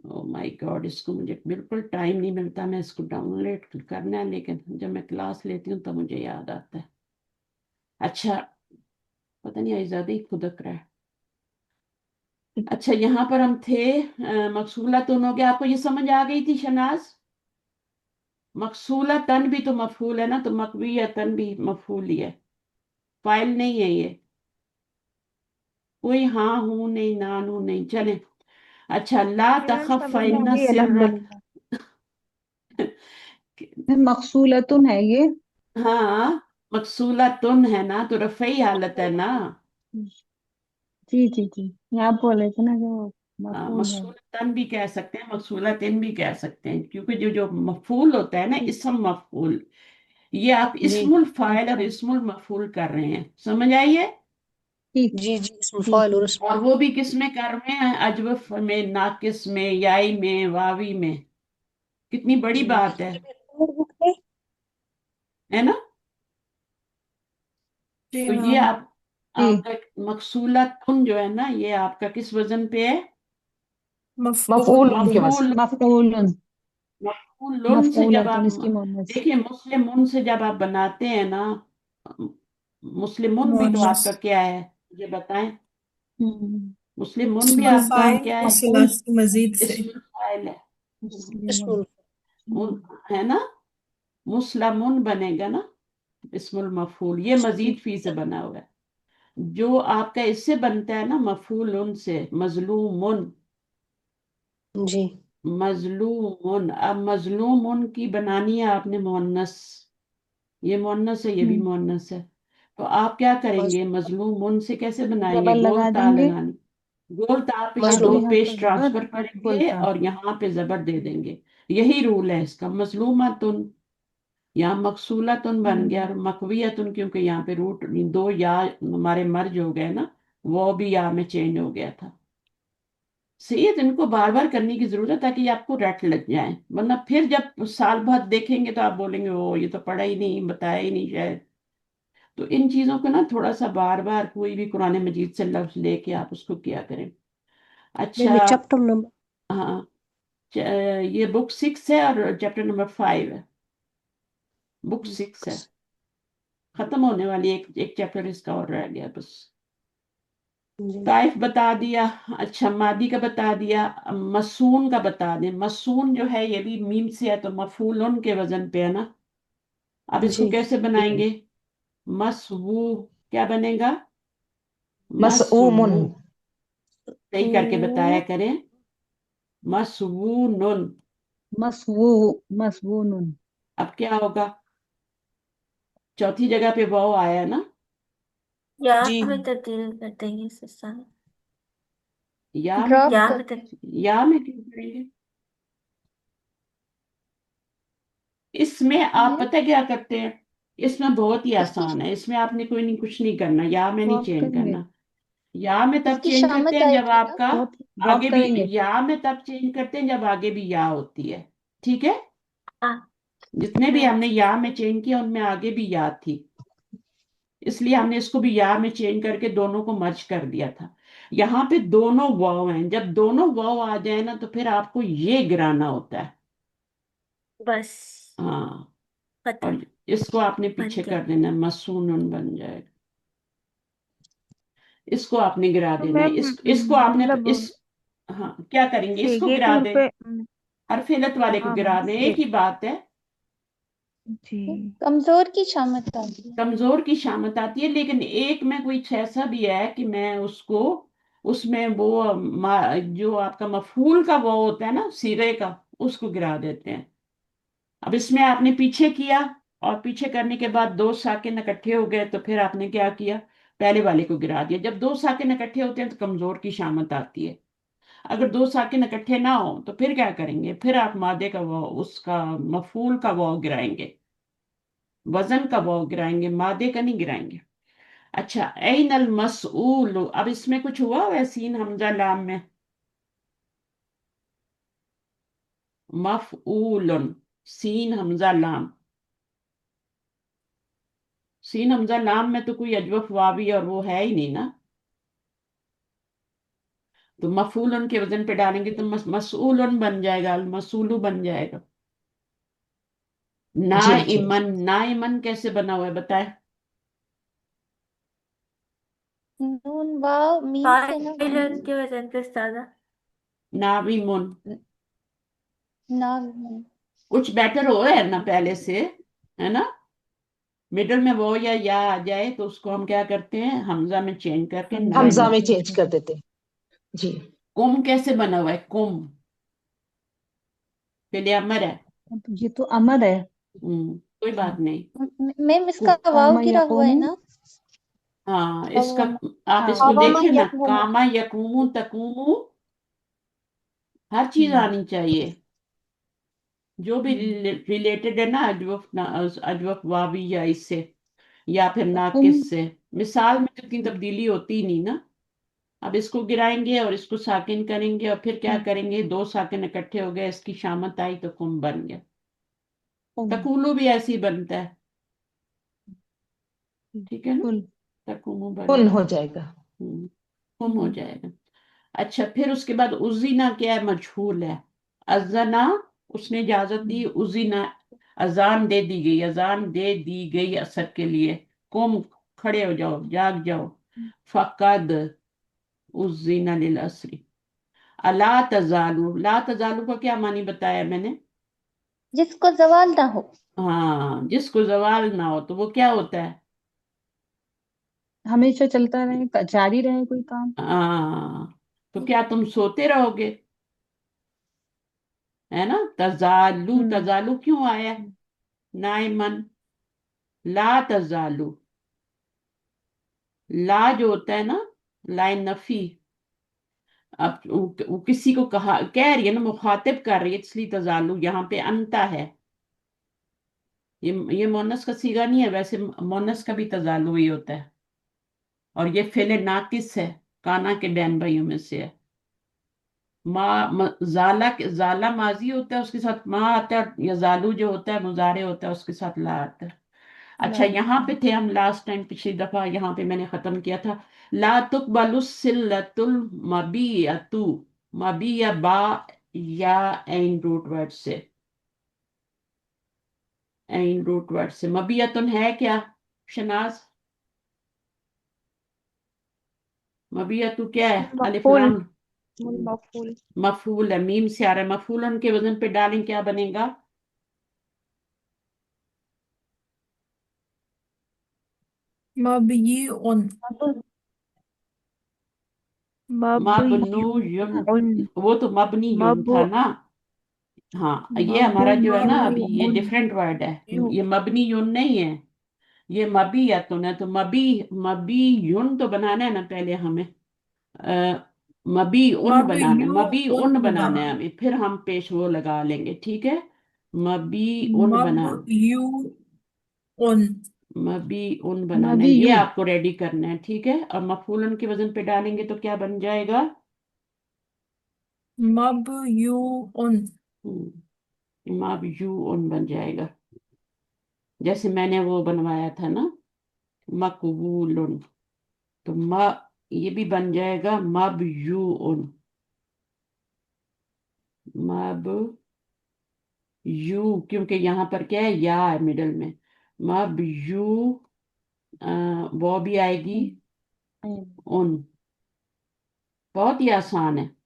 ओ माय गॉड, इसको मुझे बिल्कुल टाइम नहीं मिलता, मैं इसको डाउनलोड करना है, लेकिन जब मैं क्लास लेती हूँ तब मुझे याद आता है। अच्छा, पता नहीं ज्यादा ही खुदक रहा है। अच्छा, यहाँ पर हम थे, मकसूला तुन हो गया। आपको ये समझ आ गई थी शनाज? मकसूला तन भी तो मफूल है ना, तो मकविया तन भी मफूल ही है, फाइल नहीं है ये। कोई हाँ हूं नहीं, ना नू नहीं, चले। अच्छा, ला मैम तखफ समझ आ फइन्ना गई सिर्रक। अल्हम्दुलिल्लाह। मकसूलतुन है ये। हाँ, मकसूला तुन है ना, तो रफई हालत है ना। जी जी जी, आप बोले थे ना जो मफूल है। मकसूल तन भी कह सकते हैं, मकसूला तिन भी कह सकते हैं, क्योंकि जो जो मफूल होता है ना, ठीक। इसम मफूल, ये आप जी इस्मुल फाइल और अच्छा। इस्मुल मफूल कर रहे हैं, समझ आइए। ठीक। जी जी, इसमें ठीक फाइल और है। इसमें और वो भी किस में कर रहे हैं? अजवफ में, नाकिस में, याई में, वावी में। कितनी बड़ी जी। बात और बुक है। है ना? जी तो ये मैम। जी। आपका मकसूला तुन जो है ना, ये आपका किस वजन पे है? मफूल मफूल के तुन। बस। मफूल। मफूलन। मफूलुन से जब मफूलतुन आप, इसकी मोनस। देखिए मुस्लिमुन से जब आप बनाते हैं ना, मुस्लिमुन भी तो मोहनस। आपका क्या है, ये बताएं। हम्म। मुस्लिमुन भी इस्मुल आपका फाइल क्या है? मुस्लिम मजीद से। इस्मुल फाइल है। मुस्लिमुन। इसमें है ना? मुस्लिमुन बनेगा ना, इस्मुल मफूल, ये मजीद फी से बना हुआ है। जो आपका इससे बनता है ना, मफूल से, मजलूमुन। जी मजलूमुन, अब मजलूमुन की बनानी है आपने मुअन्नस। ये मुअन्नस है, ये भी हम्म। मुअन्नस है। तो आप क्या मज, करेंगे? मजलूमुन से कैसे बनाएंगे? जबर गोल लगा ता देंगे। लगानी। गोल ता पे ये आगे दो मजलूम यहाँ पेश पर जबर। ट्रांसफर करेंगे बोलता। और यहाँ पे जबर दे देंगे। यही रूल है इसका। मजलूमातुन, यहाँ मकसूलातुन बन गया, और मकवियतुन क्योंकि यहाँ पे रूट दो या हमारे मर्ज हो गए ना, वो भी या में चेंज हो गया था। सही है, तो इनको बार बार करने की जरूरत है ताकि आपको रट लग जाए, वरना फिर जब साल बाद देखेंगे तो आप बोलेंगे ओ ये तो पढ़ा ही नहीं, बताया ही नहीं शायद। तो इन चीजों को ना थोड़ा सा बार बार, कोई भी कुरान मजीद से लफ्ज लेके आप उसको किया करें। अच्छा। में चैप्टर नंबर। हाँ, ये बुक 6 है और चैप्टर नंबर 5 है। बुक 6 है, खत्म होने वाली, एक एक चैप्टर इसका और रह गया बस। जी ताइफ बता दिया। अच्छा, मादी का बता दिया। अब मसून का बता दें। मसून जो है ये भी मीम से है, तो मफूलन के वजन पे है ना। अब इसको जी कैसे बनाएंगे? मसवू, क्या बनेगा? मसऊमुन। मसवू, सही करके बताया तो करें। मसवूनुन। मसवू। मसवूनुन। अब क्या होगा? चौथी जगह पे वाव आया ना। या जी में तब्दील कर देंगे इस स्थान। या में ड्रॉप क्यों? या कर में दें। या में क्यों करेंगे? इसमें आप ये पता है क्या करते हैं? इसमें बहुत ही इसकी आसान है, इसमें आपने कोई नहीं, कुछ नहीं करना, या में नहीं ड्रॉप चेंज करेंगे। करना। या में तब इसकी चेंज करते शामत हैं जब आएगी ना। आपका ड्रॉप आगे भी, करेंगे। या में तब चेंज करते हैं जब आगे भी या होती है। ठीक है। हाँ। जितने भी हमने अच्छा। या में चेंज किया उनमें आगे भी या थी, इसलिए हमने इसको भी या में चेंज करके दोनों को मर्ज कर दिया था। यहाँ पे दोनों वाव हैं, जब दोनों वाव आ जाए ना तो फिर आपको ये गिराना होता है। बस हाँ, खत्म। और इसको आपने बन पीछे गया। कर देना, मसूनन बन जाएगा। इसको आपने गिरा तो देना है, मैम इसको आपने मतलब इस, हाँ, क्या करेंगे, इसको सेगे गिरा टूल दे, पे हरफ इल्लत वाले को गिरा दे, एक ही बात है। जी। कमजोर की शामत आती है। कमजोर की शामत आती है, लेकिन एक में कुछ ऐसा भी है कि मैं उसको, उसमें वो जो आपका मफूल का वो होता है ना सिरे का, उसको गिरा देते हैं। अब इसमें आपने पीछे किया, और पीछे करने के बाद दो साकिन इकट्ठे हो गए, तो फिर आपने क्या किया, पहले वाले को गिरा दिया। जब दो साकिन इकट्ठे होते हैं तो कमजोर की शामत आती है। अगर दो साकिन इकट्ठे ना हो तो फिर क्या करेंगे, फिर आप मादे का वो, उसका मफूल का वो गिराएंगे, वजन का वो गिराएंगे, मादे का नहीं गिराएंगे। अच्छा, ऐन अल मसऊल, अब इसमें कुछ हुआ हुआ है सीन हमजा लाम में, मफऊलन, सीन हमजा लाम, सीन हमजा लाम में तो कोई अजवफ वावी और वो है ही नहीं ना, तो मफूलन के वजन पे डालेंगे तो मसऊलन बन जाएगा, अल मसूलु बन जाएगा। जी जी। नाइमन, नाइमन कैसे बना हुआ है बताए। नून वाव मीम से ना, फाइलन के वजन पे उस्तादा। नाविमुन, ना कुछ बेटर हो है ना पहले से, है ना। मिडल में वो या आ जाए तो उसको हम क्या करते हैं, हमजा में चेंज करके हमजा नाइमन। में चेंज कर देते। जी। कुम कैसे बना हुआ है, कुम पहले अमर है। ये तो अमर है। कोई बात नहीं। मैम इसका कु- वाव कामा गिरा हुआ है यकूमु। ना। हाँ, इसका कव्वाम। आप हाँ। इसको अवामा देखें ना, यकवुमु। कामा यकूमू तकूमू, हर चीज हम्म, आनी चाहिए, जो भी हम्म। रिलेटेड है ना अजवफ अजवफ वावी या इससे, या फिर तुम। नाकिस से। मिसाल में तो इतनी तब्दीली होती ही नहीं ना। अब इसको गिराएंगे और इसको साकिन करेंगे, और फिर क्या करेंगे, दो साकिन इकट्ठे हो गए, इसकी शामत आई तो कुम बन गया। तुम। तकूलू भी ऐसे ही बनता है, ठीक है ना, कुल। तकुमु बन कुन गया। हो जाएगा। कुम हो जाएगा। अच्छा, फिर उसके बाद उजीना क्या है, मजहूल है। अजना, उसने इजाजत दी, उजीना, अजान दे दी गई, अजान दे दी गई असर के लिए। कुम, खड़े हो जाओ, जाग जाओ। फकद उजीना लिल असरी। अला तजालू, ला तजालू का क्या मानी बताया मैंने। जिसको जवाल ना हो। हाँ, जिसको जवाल ना हो तो वो क्या होता है। हमेशा चलता रहे, जारी रहे कोई काम। हाँ, तो क्या तुम सोते रहोगे, है ना। तजालू, हम्म। तजालू क्यों आया, नाइमन। ला तजालू, ला जो होता है ना, लाइन नफी। अब वो किसी को कहा, कह रही है ना, मुखातिब कर रही है, इसलिए तजालू यहाँ पे अंता है। ये मोनस का सीगा नहीं है, वैसे मोनस का भी तजालू ही होता है। और ये फेले नाकिस है, काना के बैन भाइयों में से है। जाला माजी होता है, उसके साथ माँ आता है, या जालू जो होता है मुजारे होता है, उसके साथ ला आता है। अच्छा, यहाँ पे थे हम लास्ट टाइम, पिछली दफा यहाँ पे मैंने खत्म किया था। ला तुकबलुसिल्लतुल मबीयतु, मबीया बा या एन रूट वर्ड से, एन रूट वर्ड से मबीयतुन है क्या, शनाज। मबीयतु क्या है, अलिफ मफूल। लाम, मफूल। मफूल है, मीम से आ रहा है। मफूलन के वजन पे डालें, क्या बनेगा, मबयीउन। मबनूयुन, मबयून। वो तो मबनी युन मब था ना। हाँ, ये हमारा जो है ना, अभी ये मबयूउन। डिफरेंट वर्ड है। ये मबनी युन नहीं है, ये मबी या तो ना, तो मबी, मबी युन तो बनाना है ना पहले हमें, मबी उन बनाना है, मबी मबयूउन उन बनाना है बनाना। हमें, फिर हम पेश वो लगा लेंगे, ठीक है। मबी उन बनाना, मबयूउन। मबी उन बनाना है, नबी ये यू। आपको रेडी करना है, ठीक है। और मफूलन के वजन पे डालेंगे तो क्या बन जाएगा, मबयूउन। मबयू उन बन जाएगा, जैसे मैंने वो बनवाया था ना, मकबूल। तो ये भी बन जाएगा मबयून, मब यू, क्योंकि यहाँ पर क्या है, या है मिडल में। मबयू, वो भी आएगी उन, बहुत ही आसान है।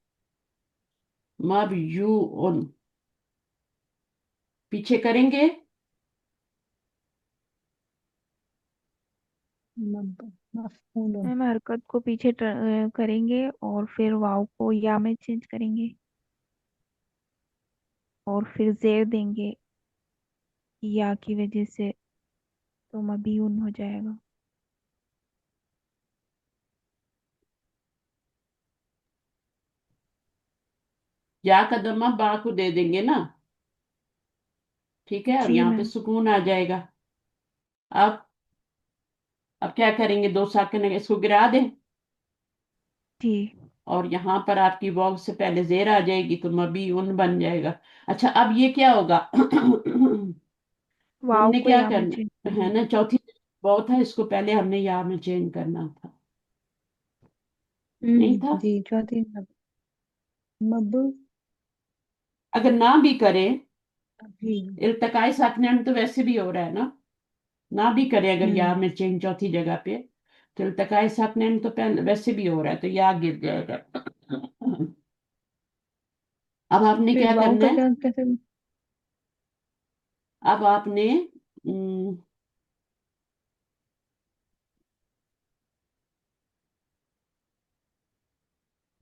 मबयून, पीछे करेंगे। मफूल। मैम हरकत को पीछे करेंगे और फिर वाव को या में चेंज करेंगे और फिर जेर देंगे या की वजह से, तो मबीउन हो जाएगा। या का दम्मा बा को दे देंगे ना, ठीक है, और जी यहाँ पे मैम। सुकून आ जाएगा। अब क्या करेंगे, दो साकिन इसको गिरा दें जी। और यहाँ पर आपकी वाव से पहले जेर आ जाएगी तो मबी उन बन जाएगा। अच्छा, अब ये क्या होगा वाव हमने को क्या या में चेंज करना है करेंगे। ना, चौथी वाव था, इसको पहले हमने या में चेंज करना था, नहीं था? जी चौथी मब अगर ना भी करें, जी। इल्तकाई साकिन तो वैसे भी हो रहा है ना भी करें अगर या हम्म में चेंज चौथी जगह पे, तो इल्तकाई साकिन तो पहले वैसे भी हो रहा है, तो या गिर जाएगा। अब आपने फिर क्या वाव करना का है, क्या कैसे? अब आपने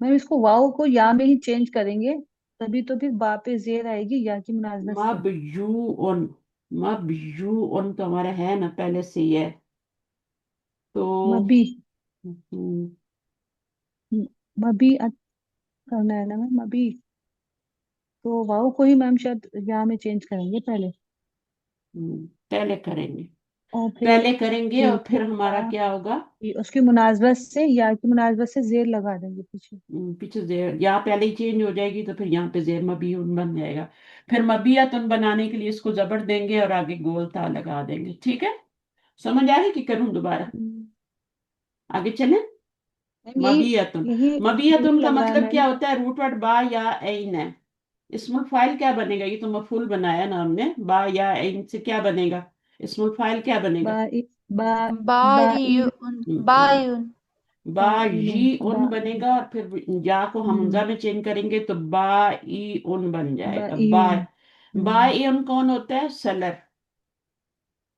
मैम इसको वाव को या में ही चेंज करेंगे, तभी तो फिर बा पे जेर आएगी या की मुनाजमत से। मबयून, मबयून तो हमारा है ना पहले से ही है, तो मबी हम्म, मबी करना है ना मैम, मबी। तो वाव को ही मैम शायद या में चेंज करेंगे पहले, पहले करेंगे, और फिर पहले करेंगे जी और फिर फिर हमारा बा क्या होगा, जी, उसकी मुनाजबत से या की मुनाजबत से जेर लगा देंगे पीछे। पीछे जेर, यहाँ पहले ही चेंज हो जाएगी तो फिर यहाँ पे जेर मबीउन बन जाएगा। फिर मबीयतुन बनाने के लिए इसको जबर देंगे और आगे गोल ता लगा देंगे, ठीक है? समझ आ रही कि करूं दोबारा, हम्म, आगे चलें? मैम यही मबीयतुन, यही ठीक मबीयतुन का लग रहा है मतलब मैम। क्या होता है, रूट वर्ड बा या ऐन है। इसमुल फाइल क्या बनेगा, ये तो मफूल बनाया ना हमने, बा या ऐन से क्या बनेगा, इसमुल फाइल क्या बनेगा? बा बा बा बायुन, हम्म, बायुन। बा बा ई बा उन बनेगा और फिर या को हमजा में चेंज करेंगे तो बा ई उन बन बा जाएगा। बा हम्म ई उन कौन होता है, सेलर,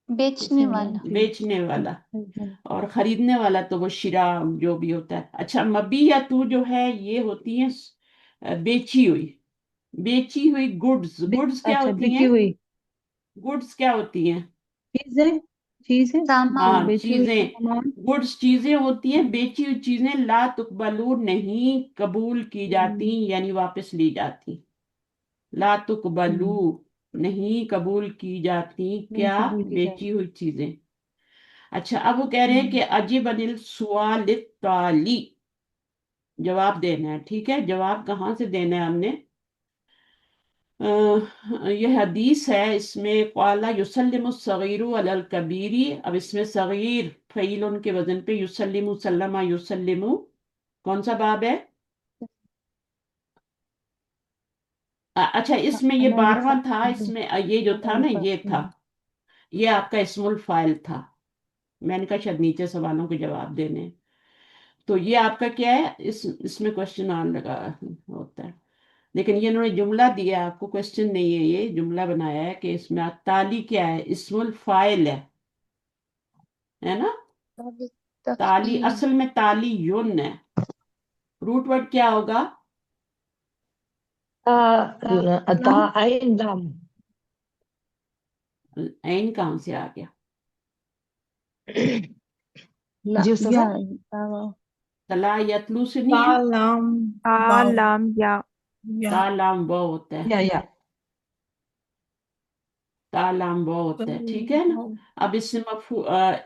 बेचने सही वाला। जी। बेचने वाला, सही। और खरीदने वाला तो वो शिरा जो भी होता है। अच्छा, मबी या तू जो है ये होती है बेची हुई, बेची हुई गुड्स, गुड्स क्या अच्छा होती बिकी हैं, हुई गुड्स क्या होती हैं? चीजें, चीजें जो सामान। हाँ, बेची हुई चीजें, सामान। गुड्स चीजें होती हैं, बेची हुई चीजें ला तुकबलू नहीं कबूल की जाती, हम्म यानी वापस ली जाती। ला तुकबलू हम्म, नहीं कबूल की जाती, नहीं क्या? कबूल की बेची जाएगी। हुई चीजें। अच्छा, अब वो कह रहे हैं कि हम्म अजीब अनिल सवाल ताली, जवाब देना है, ठीक है? जवाब कहाँ से देना है हमने, यह हदीस है, इसमें क़ाला युसल्लिमु सगीरु अलल कबीरी। अब इसमें सगीर फ़ईल उनके वजन पे, युसल्लिमु सल्लमा युसल्लिमु, कौन सा बाब है? अच्छा, इसमें ये अना 12वां था, युसल्लिमु इसमें ये जो अना था ना, ये था, युसल्लिमु। ये आपका इस्मुल फाइल था। मैंने कहा शायद नीचे सवालों के जवाब देने हैं। तो ये आपका क्या है, इसमें क्वेश्चन आने लगा होता है, लेकिन ये इन्होंने जुमला दिया, आपको क्वेश्चन नहीं है, ये जुमला बनाया है कि इसमें ताली क्या है, इस्मुल फाइल है ना? ताली तफील। असल में ताली युन है, रूट वर्ड क्या होगा? ता ता लाम आइन लाम। ऐन कहाँ से आ गया? ला जी या उस्ताद। तला यतलू से नहीं है, लाम आ वाव लाम या। या तालाम वो होता है, या तालाम वो होता है, ठीक है ना? वाव, अब इससे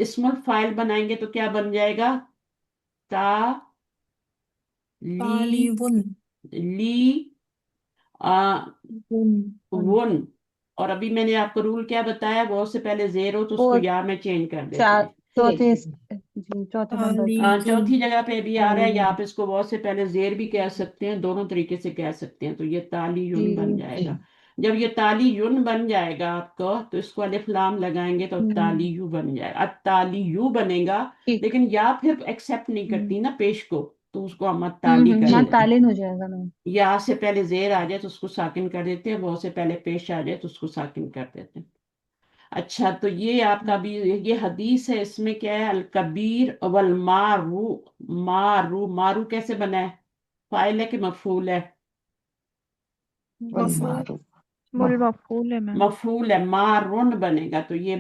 इस्मुल फाइल बनाएंगे तो क्या बन जाएगा, ता ली, तालीबुन ली आ, बुन बुन वन। और अभी मैंने आपको रूल क्या बताया, वो से पहले जेर हो तो उसको और या में चेंज कर देते चार हैं। चौथे जी चौथे नंबर पे। तालीबुन चौथी जगह पे भी आ रहा है, या तालीबुन आप इसको वो से पहले जेर भी कह सकते हैं, दोनों तरीके से कह सकते हैं, तो ये ताली युन बन जी। जाएगा। जब ये ताली युन बन जाएगा आपको, तो इसको अलिफ लाम लगाएंगे तो ताली हम्म यू बन जाएगा, अब ताली यू बनेगा। ठीक। लेकिन या फिर एक्सेप्ट नहीं करती ना पेश को, तो उसको हम ताली कर यहाँ देते हैं। तालीन हो जाएगा मैम। या से पहले जेर आ जाए तो उसको साकिन कर देते हैं, वो से पहले पेश आ जाए तो उसको साकिन कर देते हैं। अच्छा, तो ये आपका भी ये हदीस है, इसमें क्या है, अल कबीर वल मारू। मारू मारू कैसे बना है, फाइल है कि मफूल है? मफूल। मारू मुल मफूल है मैम। मफूल है, मारुन बनेगा, तो ये अ,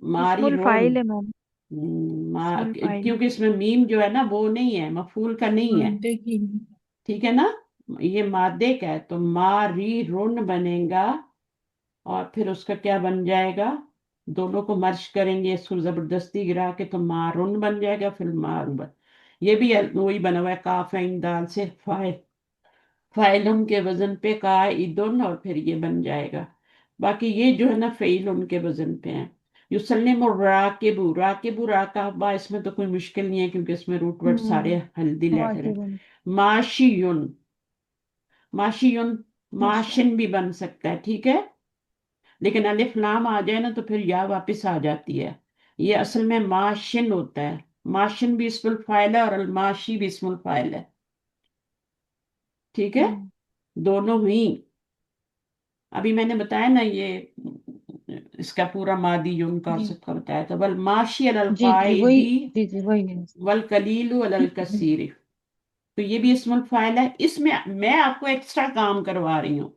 मारी इस्मुल रोन। फाइल है मैम। इस्मुल फाइल। क्योंकि इसमें मीम जो है ना वो नहीं है, मफूल का नहीं है, देखिए। ठीक है ना, ये मादे का है, तो मारी रोन बनेगा। और फिर उसका क्या बन जाएगा, दोनों को मर्ज करेंगे, इसको जबरदस्ती गिरा के, तो मारुन बन जाएगा, फिर मारू बन। ये भी वही बना हुआ है, काफ इन दाल से, फाइलुन के वजन पे काइदुन, और फिर ये बन जाएगा। बाकी ये जो है ना फ़ईलुन के वजन पे है। युसल्लिमु राकिबु, राकिबु राकाबा, इसमें तो कोई मुश्किल नहीं है क्योंकि इसमें रूट वर्ड सारे हल्दी लेटर है। वाकिबुन। माशियुन, माशियुन, अच्छा। माशिन भी बन सकता है, ठीक है, लेकिन अलिफ लाम आ जाए ना तो फिर या वापस आ जाती है। ये असल में माशिन होता है, माशिन भी इस्मुल फाइल है और अलमाशी भी इस्मुल फाइल है, ठीक है, हम्म। दोनों ही। अभी मैंने बताया ना ये, इसका पूरा मादी जो उनका और जी सबका बताया था, वल माशी अलल जी जी वही। कायदी जी वही है। वल कलीलु अलल कसीर, तो ये भी इस्मुल फाइल है। इसमें मैं आपको एक्स्ट्रा काम करवा रही हूँ,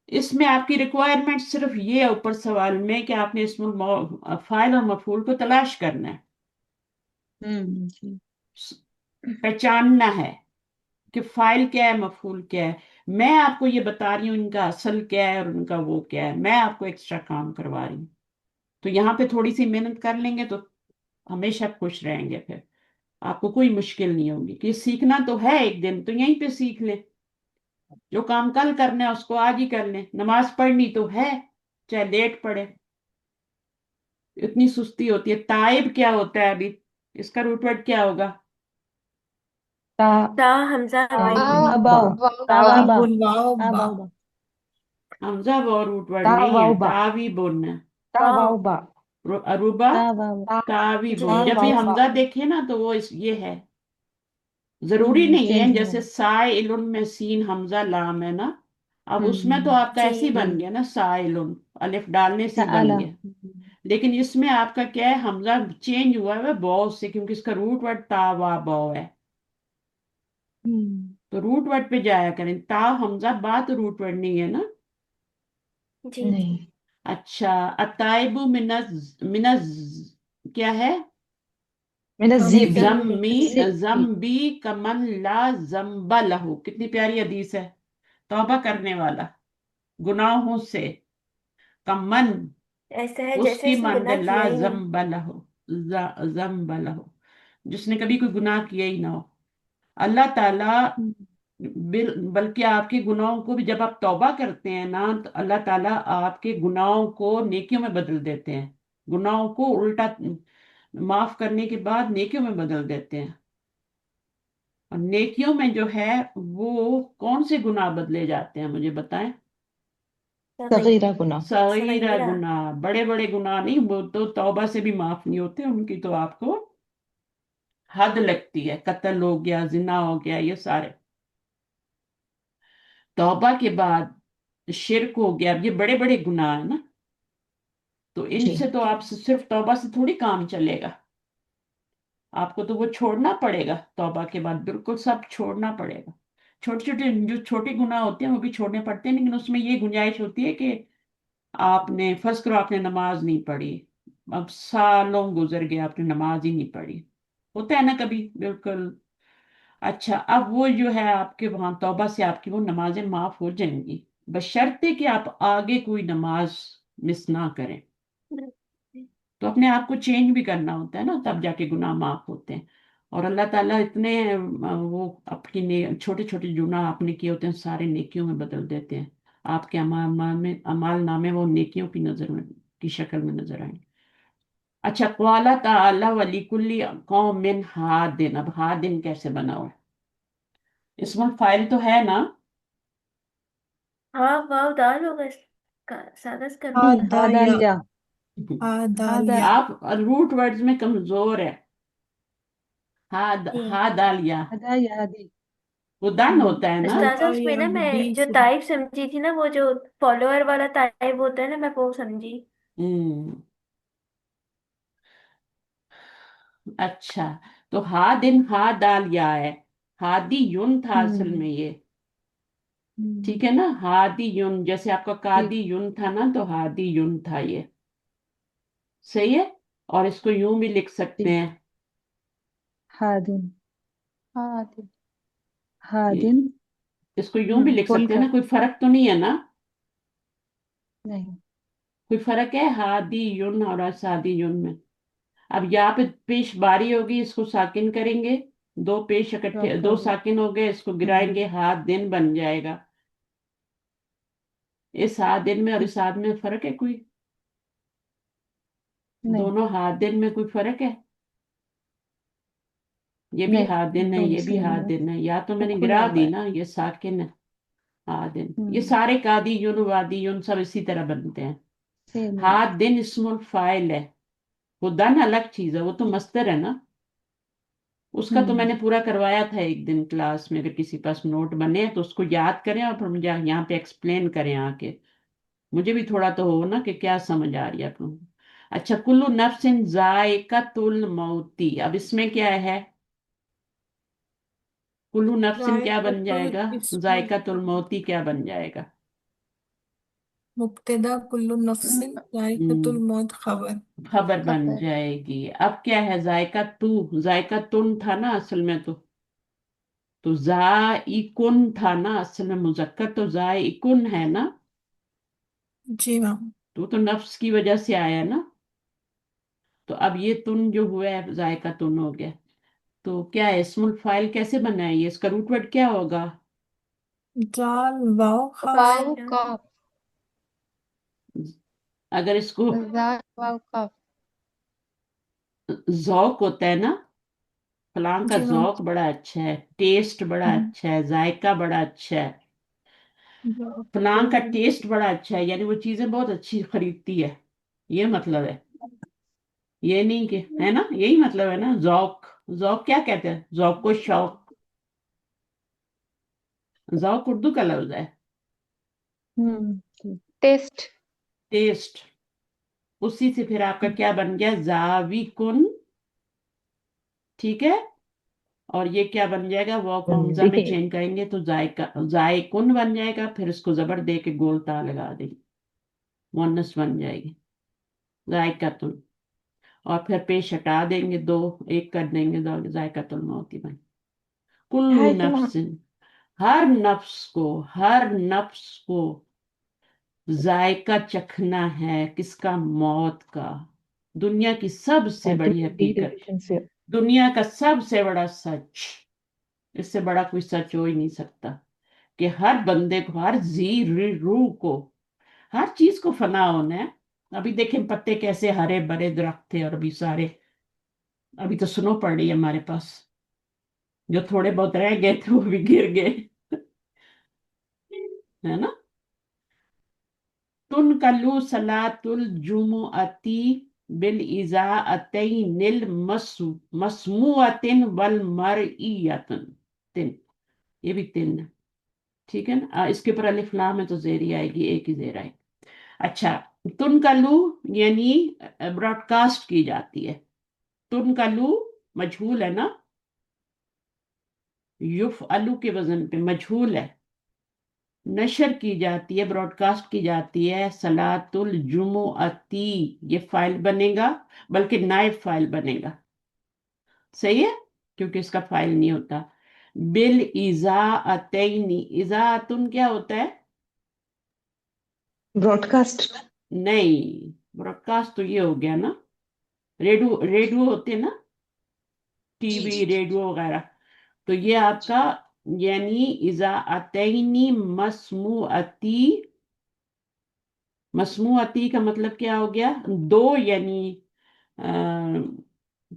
इसमें आपकी रिक्वायरमेंट सिर्फ ये है ऊपर सवाल में कि आपने इस्मुल फाइल और मफूल को तलाश करना है, जी। पहचानना है कि फाइल क्या है, मफूल क्या है। मैं आपको ये बता रही हूँ इनका असल क्या है और उनका वो क्या है, मैं आपको एक्स्ट्रा काम करवा रही हूँ। तो यहाँ पे थोड़ी सी मेहनत कर लेंगे तो हमेशा खुश रहेंगे, फिर आपको कोई मुश्किल नहीं होगी कि सीखना तो है, एक दिन तो यहीं पे सीख लें, जो काम कल करना है उसको आज ही कर लें, नमाज पढ़नी तो है चाहे लेट पढ़े, इतनी सुस्ती होती है। ताइब क्या होता है अभी, इसका रूट वर्ड क्या होगा? ता ता हमजा तावी वाइबुन। बा अबाउ। तावी अबा। वाव बा। अबाउ बा। हमजा वो रूट वर्ड नहीं है, तावाऊ बा तावी बुन है, वाव। तावाऊ बा अरुबा, तावा। तावी बुन। जी जब भी तावाऊ बा। हमजा देखे ना तो वो ये है, जरूरी नहीं है, चेंज हुआ जैसे है। साइलुन में सीन हमजा लाम है ना, अब उसमें तो हम्म। आपका ऐसे ही जी। बन गया ना, साइलुन अलिफ डालने से ही बन सआला। गया। लेकिन इसमें आपका क्या है, हमजा चेंज हुआ है बॉ से, क्योंकि इसका रूट वर्ड तावा बॉ है, हम्म। तो रूट वर्ड पे जाया करें। ता हमजा बा तो रूट वर्ड नहीं है ना। जी। नहीं अच्छा, अताइबु मिनज मिनज क्या है, मेरा जीबी जम्बी। जम्मी, जीबी जम्बी कमन ला जम्बा लहू, कितनी प्यारी हदीस है। तौबा करने वाला गुनाहों से, कमन ऐसा है जैसे उसकी उसने मानद गुनाह ला किया ही नहीं। जम्बा लहू, जम्बा लहू, जिसने कभी कोई गुनाह किया ही ना हो। अल्लाह ताला बल्कि आपके गुनाहों को भी जब आप तौबा करते हैं ना, तो अल्लाह ताला आपके गुनाहों को नेकियों में बदल देते हैं, गुनाहों को उल्टा माफ करने के बाद नेकियों में बदल देते हैं। और नेकियों में जो है वो कौन से गुनाह बदले जाते हैं, मुझे बताएं? सगीरा गुना सगीरा सगीरा। गुनाह, बड़े बड़े गुनाह नहीं, वो तो तौबा से भी माफ नहीं होते, उनकी तो आपको हद लगती है, कत्ल हो गया, जिना हो गया, ये सारे। तौबा के बाद शिरक हो गया, ये बड़े बड़े गुनाह है ना, तो जी इनसे तो आप सिर्फ तौबा से थोड़ी काम चलेगा, आपको तो वो छोड़ना पड़ेगा, तौबा के बाद बिल्कुल सब छोड़ना पड़ेगा। छोटे छोटे जो छोटे गुनाह होते हैं वो भी छोड़ने पड़ते हैं, लेकिन उसमें ये गुंजाइश होती है कि आपने फर्ज करो आपने नमाज नहीं पढ़ी, अब सालों गुजर गए आपने नमाज ही नहीं पढ़ी, होता है ना कभी, बिल्कुल। अच्छा, अब वो जो है आपके वहां तौबा से आपकी वो नमाजें माफ हो जाएंगी, बशर्ते कि आप आगे कोई नमाज मिस ना करें। तो अपने आप को चेंज भी करना होता है ना, तब जाके गुनाह माफ होते हैं। और अल्लाह ताला इतने वो आपकी छोटे छोटे गुनाह आपने किए होते हैं सारे नेकियों में बदल देते हैं, आपके अमाल नामे वो नेकियों की नजर में की शक्ल में नजर आएंगे। अच्छा, क़ाला ताला वलिकुल्ली कौमिन हादिन, अब हादिन कैसे बना हुआ है, इसमें फाइल तो है ना? हाँ वाव दाल होगा इसका, सादा इसका रूट है। आदाया। आदालिया। आदाया। आप रूट वर्ड्स में कमजोर है, जी हा दाल या, अदा यादी। वो दान होता है ना। उस्ताद, या उसमें ना मैं डी जो से। टाइप समझी थी ना, वो जो फॉलोअर वाला टाइप होता है ना, मैं वो समझी। हम्म। अच्छा, तो हा दिन हा दाल या है, हादी युन था असल हम्म में ये। ठीक हम्म, है ना, हादी युन, जैसे आपका ठीक। कादी युन था ना, तो हादी युन था ये। सही है। और इसको यूं भी लिख सकते ठीक। हैं, हादिन। हाँ दी। ये हादिन। इसको यूं भी लिख फुल सकते हैं ना, कर। कोई फर्क तो नहीं है ना? नहीं। कोई फर्क है हादी युन और सादी युन में? अब यहाँ पे पेश बारी होगी, इसको साकिन करेंगे, दो पेश इकट्ठे, ड्रॉप कर दो दो। साकिन हो गए, इसको हम्म, गिराएंगे, हाथ दिन बन जाएगा। इस हाथ दिन में और इस हाथ में फर्क है कोई? नहीं दोनों हाथ दिन में कोई फर्क है? ये भी हाथ नहीं, दिन है, दोनों ये भी सेम हाथ है। दिन है, या तो वो मैंने खुला गिरा हुआ दी है। ना, ये साकिन है। हाथ दिन, ये हम्म, सारे कादी यून वादी यून सब इसी तरह बनते हैं। सेम ही है। हाथ दिन इस्मुल फाइल है, वो दन अलग चीज है, वो तो मस्तर है ना। उसका तो हम्म, मैंने पूरा करवाया था एक दिन क्लास में, अगर किसी पास नोट बने हैं तो उसको याद करें और फिर मुझे यहाँ पे एक्सप्लेन करें आके। मुझे भी थोड़ा तो हो ना कि क्या समझ आ रही है आपको। अच्छा, कुल्लू नफ्सिन जायकातुल मौती, अब इसमें क्या है? कुल्लू नफ्सिन क्या बन जायकतुल जाएगा? इस्म जायकातुल मौती क्या बन जाएगा? मुब्तदा, कुल्लु नफ्सिन जायकतुल हम्म, मौत खबर। खबर बन खबर। जाएगी। अब क्या है? जायका तुन था ना असल में, तो जाइकुन था ना असल में, मुजक्कर तो जाइकुन है ना, जी मैम। तो वो तो नफ्स की वजह से आया ना। तो अब ये तुन जो हुआ है, जायका तुन हो गया। तो क्या है, इस्मुल फाइल कैसे बना है ये? इसका रूट वर्ड क्या होगा? जाल वाव खाफ। वाव काफ। अगर इसको जाल वाव काफ। जौक होता है ना, फलां का जी मैम। जौक बड़ा अच्छा है, टेस्ट बड़ा अच्छा है, जायका बड़ा अच्छा है, फलां का टेस्ट बड़ा अच्छा है, यानी वो चीजें बहुत अच्छी खरीदती है, ये मतलब है। ये नहीं कि, है ना, यही मतलब है ना जौक। जौक क्या कहते हैं? जौक को शौक। जौक उर्दू का लफ्ज है। ठीक। टेस्ट। टेस्ट। उसी से फिर आपका क्या बन गया? जावी कुन। ठीक है। और ये क्या बन जाएगा? वो को हमजा में चेंज करेंगे तो जायका जायकुन बन जाएगा, फिर इसको जबर दे के गोल ता लगा देंगे, मुअन्नस बन जाएगी, जायकातुन। और फिर पेश हटा देंगे, दो एक कर देंगे, जायकातुल मौती बन। कुल्लू हाय तुम। नफ्सिन, हर नफ्स को जायका चखना है, किसका? मौत का। दुनिया की सबसे बड़ी हकीकत, डिविजन से। दुनिया का सबसे बड़ा सच, इससे बड़ा कोई सच हो ही नहीं सकता, कि हर बंदे को, हर रूह को, हर चीज को फना होना है। अभी देखें पत्ते कैसे हरे भरे दरख्त थे, और अभी सारे, अभी तो स्नो पड़ रही है हमारे पास, जो थोड़े बहुत रह गए थे वो भी गिर गए, है ना। तुन कलू सलातुल जुमुअती बिल इजाअतैनिल मसमुअतिन वल मरइयतन। तिन, ये भी तिन है। ठीक है ना। इसके ऊपर अलिफ लाम है तो जेरी आएगी, एक ही जेर आएगी। अच्छा, तुन कलू यानी ब्रॉडकास्ट की जाती है। तुन कलू मजहूल है ना, युफ अलू के वजन पे मजहूल है। नशर की जाती है, ब्रॉडकास्ट की जाती है, सलातुल जुमुअती, ये फाइल बनेगा, बल्कि नाइब फाइल बनेगा। सही है, क्योंकि इसका फाइल नहीं होता। बिल इजाअतैनी, इजाअतुन क्या होता है? ब्रॉडकास्ट। नहीं, ब्रॉडकास्ट तो ये हो गया ना, रेडियो, रेडियो होते हैं ना, जी टीवी जी जी। रेडियो वगैरह। तो ये आपका, यानी इजाअतैनी मसमुअती, मसमुअती का मतलब क्या हो गया? दो, यानी अ,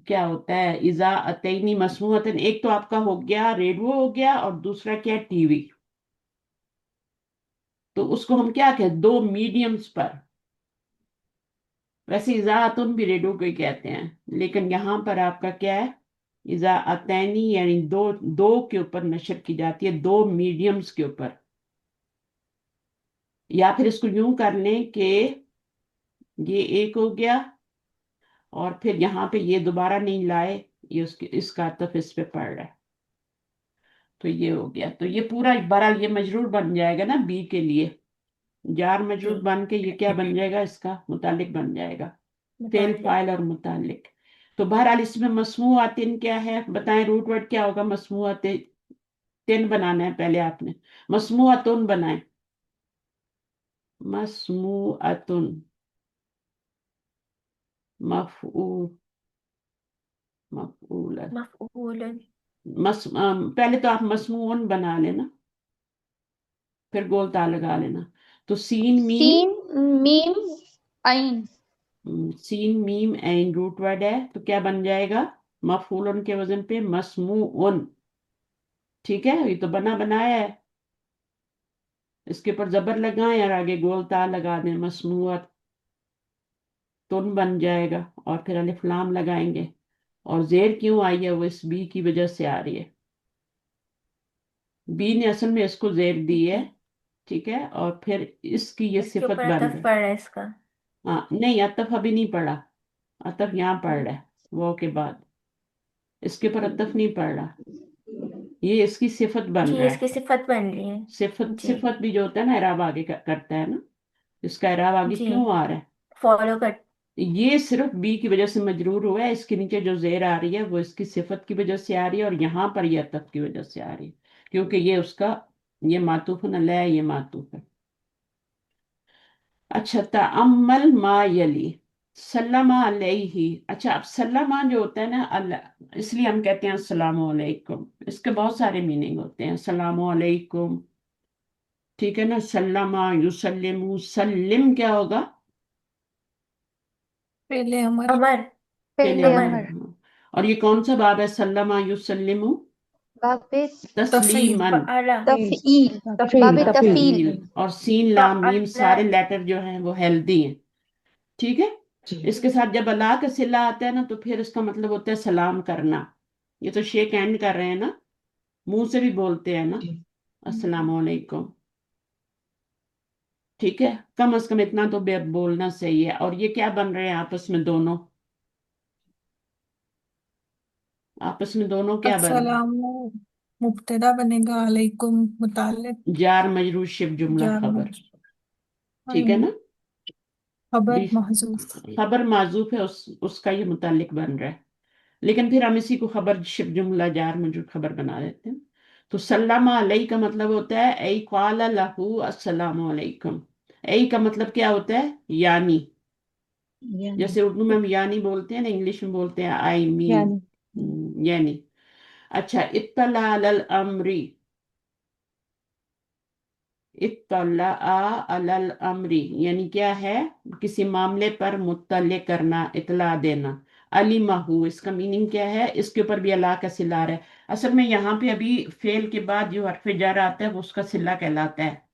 क्या होता है इजा अतैनी मसमुअतन? एक तो आपका हो गया रेडियो हो गया, और दूसरा क्या? टीवी। तो उसको हम क्या कहते? दो मीडियम्स पर। वैसे इजाअतुन भी रेडियो को ही कहते हैं, लेकिन यहाँ पर आपका क्या है? इजा अतैनी यानी दो, दो के ऊपर नशर की जाती है, दो मीडियम्स के ऊपर। या फिर इसको यूं कर लें कि ये एक हो गया और फिर यहाँ पे ये दोबारा नहीं लाए, ये उसके इसका अतफ इस पे पड़ रहा है, तो ये हो गया। तो ये पूरा बहरहाल ये मजरूर बन जाएगा ना बी के लिए, जार मजरूर जी बन के ये क्या बन जाएगा, इसका मुतालिक बन जाएगा, फेल मुतालिक। फाइल और मुतालिक। तो बहरहाल इसमें मसमूआतिन क्या है बताएं, रूट वर्ड क्या होगा, मसमूआतिन बनाना है पहले आपने, मसमूआतुन बनाए, मसमूआतुन, मफऊ मफऊल मफऊलन। पहले तो आप मसमून बना लेना, फिर गोल ता लगा लेना। तो सीन मीम, सीन मीम आइन। सीन मीम ऐन रूट वर्ड है, तो क्या बन जाएगा, मफूलन के वजन पे मसमूउन। ठीक है, ये तो बना बनाया है, इसके ऊपर जबर लगाएं और आगे गोल ता लगा दें, मसमूअत तुन बन जाएगा, और फिर अलिफ लाम लगाएंगे। और जेर क्यों आई है, वो इस बी की वजह से आ रही है, बी ने असल में इसको जेर दी है, ठीक है, और फिर इसकी ये इसके सिफत ऊपर बन अतफ रही। पड़ रहा है इसका। हाँ नहीं, अतफ अभी नहीं पड़ा, अतफ यहाँ पड़ रहा है वो के बाद, इसके ऊपर अतफ नहीं पड़ रहा, ये इसकी सिफत बन जी रहा इसकी है। सिफत बन रही है। सिफत, जी सिफत भी जो होता है ना इराब आगे करता है ना, इसका इराब आगे जी क्यों आ रहा है, फॉलो कर। ये सिर्फ बी की वजह से मजरूर हुआ है, इसके नीचे जो जेर आ रही है वो इसकी सिफत की वजह से आ रही है, और यहाँ पर ये अतफ की वजह से आ रही है, क्योंकि ये उसका, ये मातूफन अलैह है, ये मातूफ है। अच्छा, तअम्मल मा यली, सल्लमा अलैहि। अच्छा, अब सल्लमा जो होता है ना, अल्लाह, इसलिए हम कहते हैं अस्सलामु अलैकुम, इसके बहुत सारे मीनिंग होते हैं, अस्सलामु अलैकुम, ठीक है ना, सल्लमा युसल्लिमु, सल्लिम क्या होगा, पहले अमर। अमर। पहले पहले अमर, अमर। अमर। हाँ। और ये कौन सा बाब है, सल्लमा युसल्लिमु, बाबे तफील। तस्लीमन, आला। तफईल। तफील बाबे तफील तफील। तफील, और सीन लाम मीम अला। सारे लेटर जो हैं वो हेल्दी हैं, ठीक है। जी इसके साथ जब अल्लाह का सिला आता है ना, तो फिर इसका मतलब होता है सलाम करना, ये तो शेक हैंड कर रहे हैं ना, मुंह से भी बोलते हैं ना, जी अस्सलाम वालेकुम, ठीक है, कम से कम इतना तो बोलना सही है। और ये क्या बन रहे हैं आपस में दोनों, आपस में दोनों क्या बन रहे हैं, अस्सलाम मुब्तदा बनेगा, अलैकुम मुतालिक, जार मजरूर शिव जुमला जार खबर, मजरूर, ठीक है ना, खबर डी- महजूफ। खबर माजूफ है, उसका ये मुतालिक बन रहा है, लेकिन फिर हम इसी को खबर शिव जुमला जार मजरूर खबर बना देते हैं। तो सल्लमा अलई का मतलब होता है ऐ क़ाला लहू अस्सलामु अलैकुम, ऐ का मतलब क्या होता है, यानी, यानी जैसे उर्दू में हम यानी बोलते हैं ना, इंग्लिश में बोलते हैं आई मीन, यानी यानी। अच्छा, इत्तला अलल अमरी, इत्तला अलल अमरी यानी क्या है, किसी मामले पर मुत्तले करना, इतला देना। अलिमाहू, इसका मीनिंग क्या है, इसके ऊपर भी अल्लाह का सिला है। असल में यहाँ पे अभी फेल के बाद जो हर्फ जर आता है वो उसका सिला कहलाता है,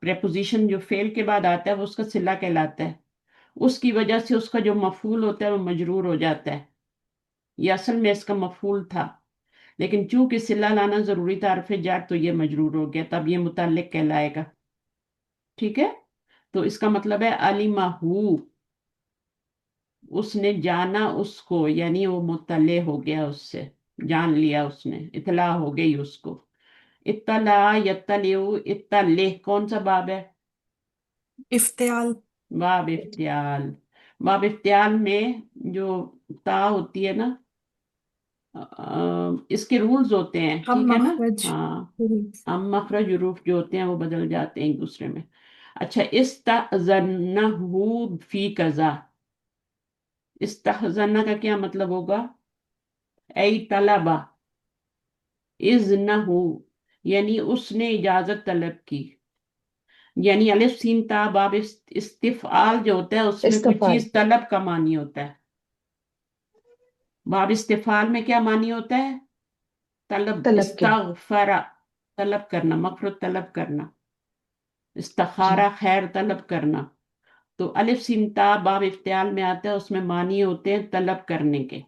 प्रेपोजिशन जो फेल के बाद आता है वो उसका सिला कहलाता है, उसकी वजह से उसका जो मफूल होता है वो मजरूर हो जाता है, ये असल में इसका मफूल था, लेकिन चूंकि सिला लाना जरूरी था हर्फ जार, तो ये मजरूर हो गया, तब ये मुतल्लिक कहलाएगा, ठीक है। तो इसका मतलब है अलिमाहू, उसने जाना उसको, यानी वो मुतल्ले हो गया उससे, जान लिया उसने, इतला हो गई उसको। इत्तला यत्तलिउ, इत्तले कौन सा बाब है, इफ्तियाल। बाब इफ्तियाल। बाब इफ्तियाल में जो ता होती है ना, इसके रूल्स होते हैं, हम ठीक है ना, मखरज। हाँ, हम मखरज हरूफ जो होते हैं वो बदल जाते हैं एक दूसरे में। अच्छा, इस्तअज़न्नहु फी कज़ा, इस्तअज़न्ना का क्या मतलब होगा, ऐ तलबा, इज़्नहु यानी उसने इजाजत तलब की, यानी अलिफ सीन ता बाब इस्तिफआल जो होता है उसमें कोई इस्तफाल चीज तलब का मानी होता है, बाब इस्तिफाल में क्या मानी होता है, तलब, तलब के इस्तगफरा, तलब करना, मगफिरत तलब करना, जी इस्तखारा खैर तलब करना। तो अलिफ सीन ता बाब इफ्तियाल में आता है, उसमें मानी होते हैं तलब करने के,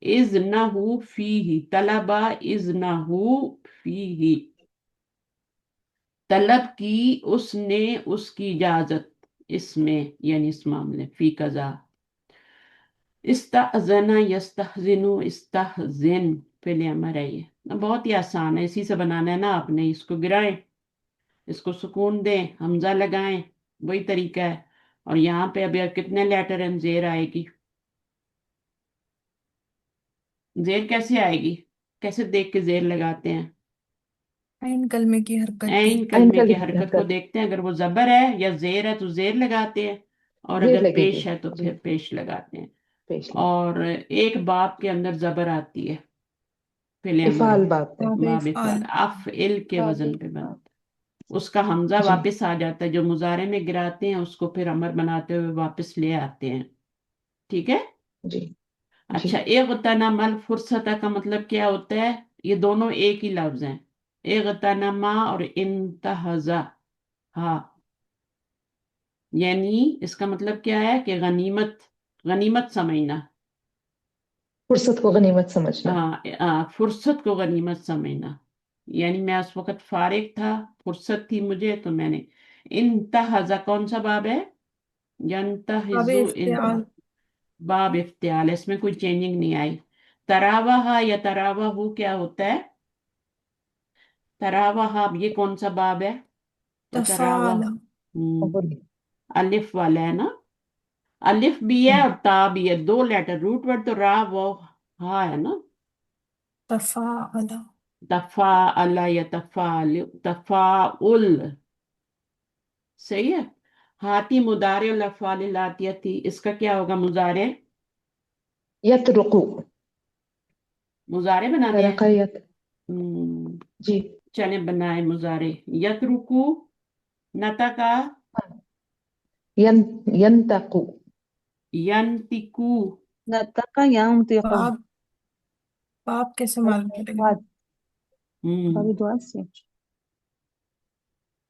इज़्नहु फीही, तलबा इज़्नहु फीही, तलब की उसने उसकी इजाजत इसमें, यानी इस मामले, फी कजा। इस्तअज़ना यस्तहज़िनु, इस्तहज़िन फिल अमर है ये। बहुत ही आसान है, इसी से बनाना है ना आपने। इसको गिराएं, इसको सुकून दें, हमजा लगाएं, वही तरीका है। और यहाँ पे अभी कितने लेटर हैं, जेर आएगी। जेर कैसे आएगी, कैसे देख के जेर लगाते हैं? आइन कलमे की हरकत ऐन देख कलमे की की हरकत को हरकत। देखते हैं। अगर वो जबर है या जेर है तो जेर लगाते हैं, और जेर अगर लगेगी पेश है तो जी, फिर पेश लगाते हैं। पेश लगे। और एक बाप के अंदर जबर आती है, फिल अमर इफाल में, बात है। बाब बाब इफाल, इफ़ाल। अफ़इल के वजन पे बाबे बनता है। उसका हमजा जी वापस आ जाता है, जो मुजारे में गिराते हैं उसको फिर अमर बनाते हुए वापस ले आते हैं। ठीक है। जी जी। अच्छा, इग़्तनमल फुर्सत का मतलब क्या होता है? ये दोनों एक ही लफ्ज हैं, इग़्तनमा और इंतहज़ा। हाँ, यानी इसका मतलब क्या है कि गनीमत, गनीमत समझना। फुर्सत को गनीमत समझना। फुर्सत को गनीमत समझना, यानी मैं उस वक्त फारिग था, फुर्सत थी मुझे, तो मैंने। इंतहज़ा कौन सा बाब है? बाब यंतहिज़ु इफ्तियाल। बाब इफ्तियाल, इसमें कोई चेंजिंग नहीं आई। तरावहा या तरावहु क्या होता है? तरावहा, अब ये कौन सा बाब है? या तरावह, तफ़ाला। और अलिफ वाला है ना। अलिफ भी है और ता भी है, दो लेटर। रूट वर्ड तो रा वो हा है ना। तफ़ाला। तफा अला या तफाउल, सही है। हाथी मुदारे लफाल लातियती, इसका क्या होगा मुजारे? यतरुकु। मुजारे बनाने हैं। तरका हम्म, जी। चले बनाए मुजारे। यतरुकु, नतका, यन यंतकु। यंतिकु। नतका यंतिकु। बाब, बाब कैसे मालूम चलेगा? बाद हम्म, बाबी दुआ से।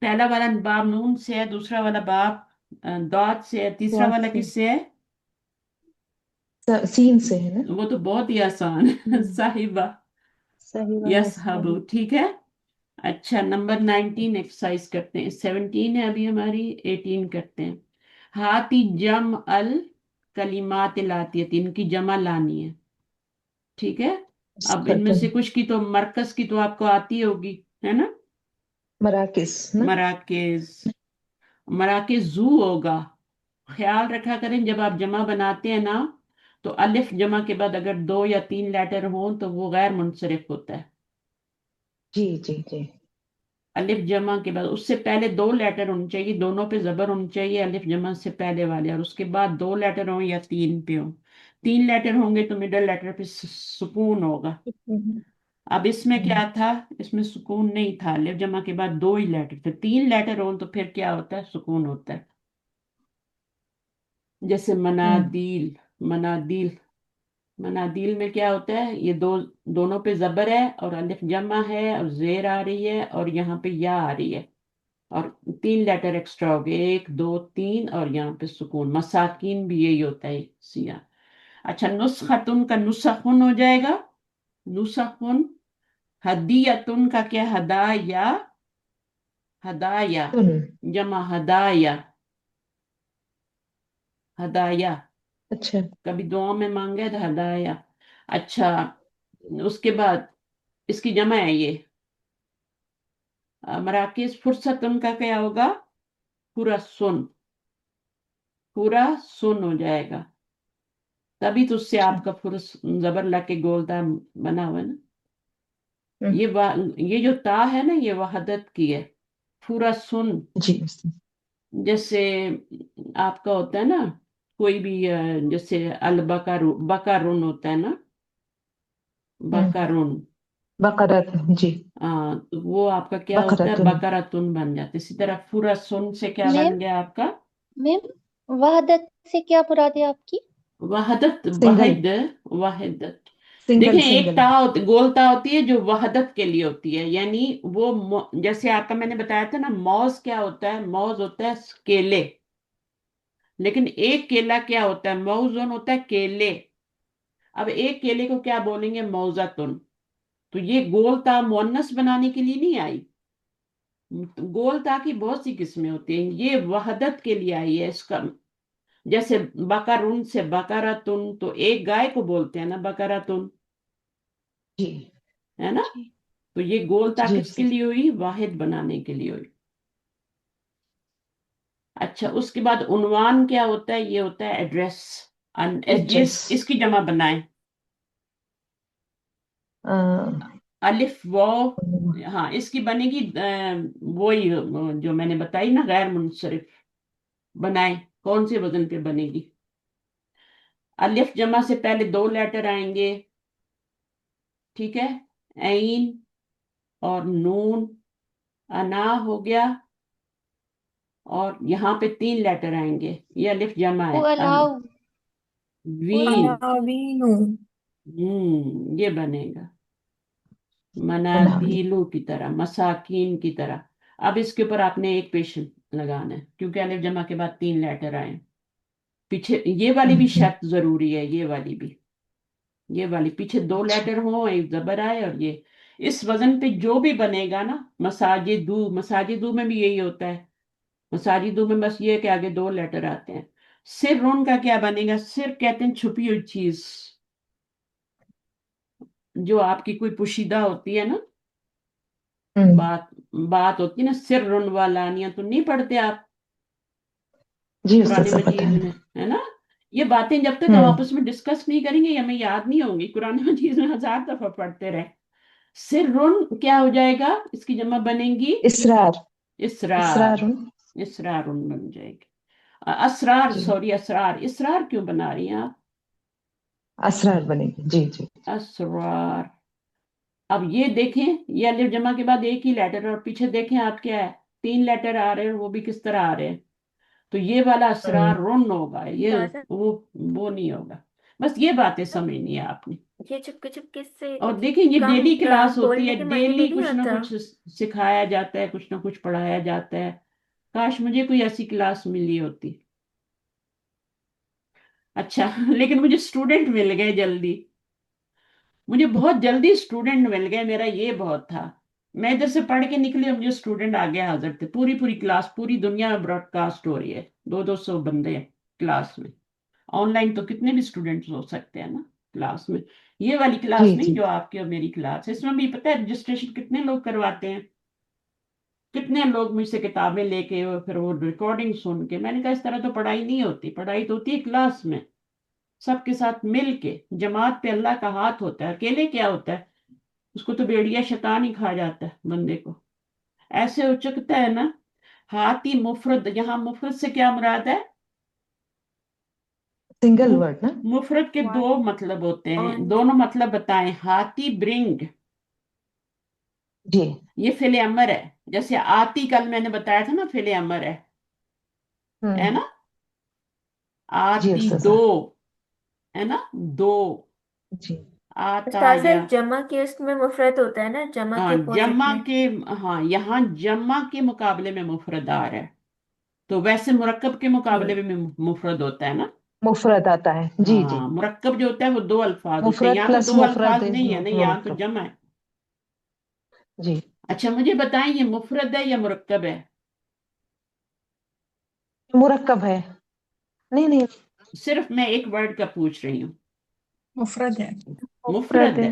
पहला वाला बाब नून से है, दूसरा वाला बाब दाद से है, तीसरा दुआ वाला से किससे है? सीन से है ना। वो तो बहुत ही आसान है। हम्म, साहिबा, सही बात यस है। हबू, ठीक है। अच्छा, नंबर 19 एक्सरसाइज करते हैं। 17 है अभी हमारी, 18 करते हैं। हाथी जम अल कलिमात लातियत, इनकी जमा लानी है। ठीक है। अब इनमें से कुछ की तो मरकज की तो आपको आती होगी, है ना। मराकिस ना। मराकेज, मराकेज जू होगा। ख्याल रखा करें जब आप जमा बनाते हैं ना, तो अलिफ जमा के बाद अगर दो या तीन लेटर हों तो वो गैर मुनसरिफ होता है। जी जी जी। अलिफ जमा के बाद उससे पहले दो लेटर होने चाहिए, दोनों पे जबर होनी चाहिए अलिफ जमा से पहले वाले, और उसके बाद दो लेटर हों या तीन पे हों। तीन लेटर होंगे तो मिडल लेटर पे सुकून होगा। अब इसमें क्या था? इसमें सुकून नहीं था, अलिफ जमा के बाद दो ही लेटर थे। तीन लेटर हों तो फिर क्या होता है? सुकून होता है। जैसे मनादिल, मनादिल, मनादिल में क्या होता है? ये दो, दोनों पे जबर है और अलिफ जमा है और जेर आ रही है और यहाँ पे या आ रही है, और तीन लेटर एक्स्ट्रा हो गए, एक दो तीन, और यहाँ पे सुकून। मसाकिन भी यही होता है, सिया। अच्छा, नुस्खतुन का नुसखुन हो जाएगा, नुसखुन। हदियतुन का क्या? हदाया, हदाया, सुन। जमा हदाया, हदाया। अच्छा। कभी दुआ में मांगे तो हदाया। अच्छा, उसके बाद इसकी जमा है ये, मराकिज। फुर्सत उनका क्या होगा? पूरा सुन, पूरा सुन हो जाएगा। तभी तो उससे अच्छा। आपका फुर्स जबर लग के गोलदा बना हुआ है ना। हम्म, ये जो ता है ना, ये वहदत की है। पूरा सुन, जी। जैसे आपका होता है ना, कोई भी जैसे अल बकरू, बकरुन होता है ना, हम्म, बकरुन। बकरत जी। तो वो आपका क्या होता है? बकरतुन। बकरतुन बन जाता है। इसी तरह पूरा सुन से क्या मैम बन गया आपका? मैम वहादत से क्या मुराद है आपकी? वहदत, सिंगल। वाहिद, वाहिदत। सिंगल देखें, एक सिंगल। ता गोलता होती है जो वहदत के लिए होती है, यानी वो जैसे आपका मैंने बताया था ना, मौज क्या होता है? मौज होता है केले, लेकिन एक केला क्या होता है? मौजून होता है केले। اب ایک کیلے کو کیا بولیں گے؟ موزتن. تو یہ گول تا مؤنث بنانے کے لیے نہیں آئی. گول تا کی بہت سی قسمیں ہوتی ہیں، یہ وحدت کے لیے آئی ہے. اس کا جیسے بکرن سے بکراتن، تو ایک گائے کو بولتے ہیں نا بکراتن، جی ہے نا. جی تو یہ گول تا جی کس کے لیے ہوئی؟ واحد بنانے کے لیے ہوئی. اچھا، اس کے بعد عنوان کیا ہوتا ہے؟ یہ ہوتا ہے ایڈریس. ایڈریس. اس کی جمع بنائیں. الف واو. ہاں، اس کی بنے گی وہی جو میں نے بتائی نا، غیر منصرف. بنائیں، کون سے وزن پہ بنے گی؟ الف جمع سے پہلے 2 لیٹر آئیں گے، ٹھیک ہے. عین اور نون. انا ہو گیا، اور یہاں پہ 3 لیٹر آئیں گے. یہ الف جمع ہے. الاؤ وین. عناوین. یہ بنے گا منادیلو کی طرح، مساکین کی طرح. اب اس کے اوپر آپ نے ایک پیش لگانا ہے، کیونکہ الف جمع کے بعد 3 لیٹر آئے. پیچھے یہ والی بھی شرط ضروری ہے، یہ والی بھی، یہ والی پیچھے 2 لیٹر ہوں، ایک زبر آئے. اور یہ اس وزن پہ جو بھی بنے گا نا، مساجدو، مساجدو میں بھی یہی ہوتا ہے. مساجدو میں بس یہ ہے کہ آگے 2 لیٹر آتے ہیں. سرن کا کیا بنے گا؟ سر کہتے ہیں چھپی ہوئی چیز، جو آپ کی کوئی پوشیدہ ہوتی ہے نا، بات ہوتی ہے نا. سرن والانیہ تو نہیں پڑھتے آپ جی قرآن استاذہ پتہ مجید ہے. میں، ہے نا. یہ باتیں جب تک ہم آپس میں ڈسکس نہیں کریں گے، یہ ہمیں یاد نہیں ہوں گی. قرآن مجید میں 1000 دفعہ پڑھتے رہے. سرن کیا ہو جائے گا؟ اس کی جمع بنے گی اسرار. اسرار. اسرار. اسرار بن جائے گی. اسرار، جی سوری، اسرار. اسرار کیوں بنا رہی ہیں آپ؟ اسرار بنے گی. جی جی. اسرار. اب یہ دیکھیں، یہ الف جمع کے بعد ایک ہی لیٹر، اور پیچھے دیکھیں آپ کیا ہے، 3 لیٹر آ رہے ہیں، وہ بھی کس طرح آ رہے ہیں. تو یہ والا اسرار رن ہوگا، یہ تازہ وہ نہیں ہوگا. بس یہ باتیں سمجھنی ہے آپ نے. یہ چپکے چپکے سے اور دیکھیں، یہ کام ڈیلی کلاس ہوتی بولنے ہے، کے من میں ڈیلی نہیں کچھ نہ آتا. کچھ سکھایا جاتا ہے، کچھ نہ کچھ پڑھایا جاتا ہے. کاش مجھے کوئی ایسی کلاس ملی ہوتی. اچھا لیکن مجھے اسٹوڈنٹ مل گئے جلدی، مجھے بہت جلدی اسٹوڈنٹ مل گئے. میرا یہ بہت تھا، میں ادھر سے پڑھ کے نکلی اور مجھے اسٹوڈنٹ آگے حاضر تھے. پوری کلاس پوری دنیا میں براڈ کاسٹ ہو رہی ہے، 200 بندے ہیں کلاس میں. آن لائن تو کتنے بھی اسٹوڈنٹس ہو سکتے ہیں نا کلاس میں. یہ والی کلاس جی نہیں جی. جو آپ کی اور میری کلاس ہے. اس میں بھی پتہ ہے رجسٹریشن کتنے لوگ کرواتے ہیں، کتنے لوگ مجھ سے کتابیں لے کے اور پھر وہ ریکارڈنگ سن کے. میں نے کہا اس طرح تو پڑھائی نہیں ہوتی. پڑھائی تو ہوتی ہے کلاس میں، سب کے ساتھ مل کے. جماعت پہ اللہ کا ہاتھ ہوتا ہے، اکیلے کیا ہوتا ہے؟ اس کو تو بیڑیا شیطان ہی کھا جاتا ہے بندے کو. ایسے اچکتا ہے نا. ہاتھی مفرد، یہاں مفرد سے کیا مراد ہے؟ سنگل ورڈ نا. مفرد کے 2 واحد مطلب ہوتے ہیں، اور دونوں مطلب بتائیں. ہاتھی برنگ، جی. یہ فعل امر ہے. جیسے آتی کل میں نے بتایا تھا نا، فعل امر ہے نا. جی آتی استاذہ. 2 ہے نا، 2 جی. آتا استاذہ یا. جمع کے اس میں مفرد ہوتا ہے نا، جمع ہاں کے اپوزٹ جمع میں. کے، ہاں یہاں جمع کے مقابلے میں مفرد آ رہا ہے. تو ویسے مرکب کے ہوں، مقابلے میں مفرد ہوتا ہے نا. مفرد آتا ہے. جی جی. ہاں مرکب جو ہوتا ہے وہ 2 الفاظ ہوتے ہیں. مفرد یہاں تو پلس 2 مفرد الفاظ نہیں ہے نا، یہاں تو مرکب. جمع ہے. جی. اچھا مجھے بتائیں، یہ مفرد ہے یا مرکب ہے؟ مرکب ہے. نہیں نہیں. صرف میں ایک ورڈ کا پوچھ رہی ہوں. مفرد ہے. مفرد ہے.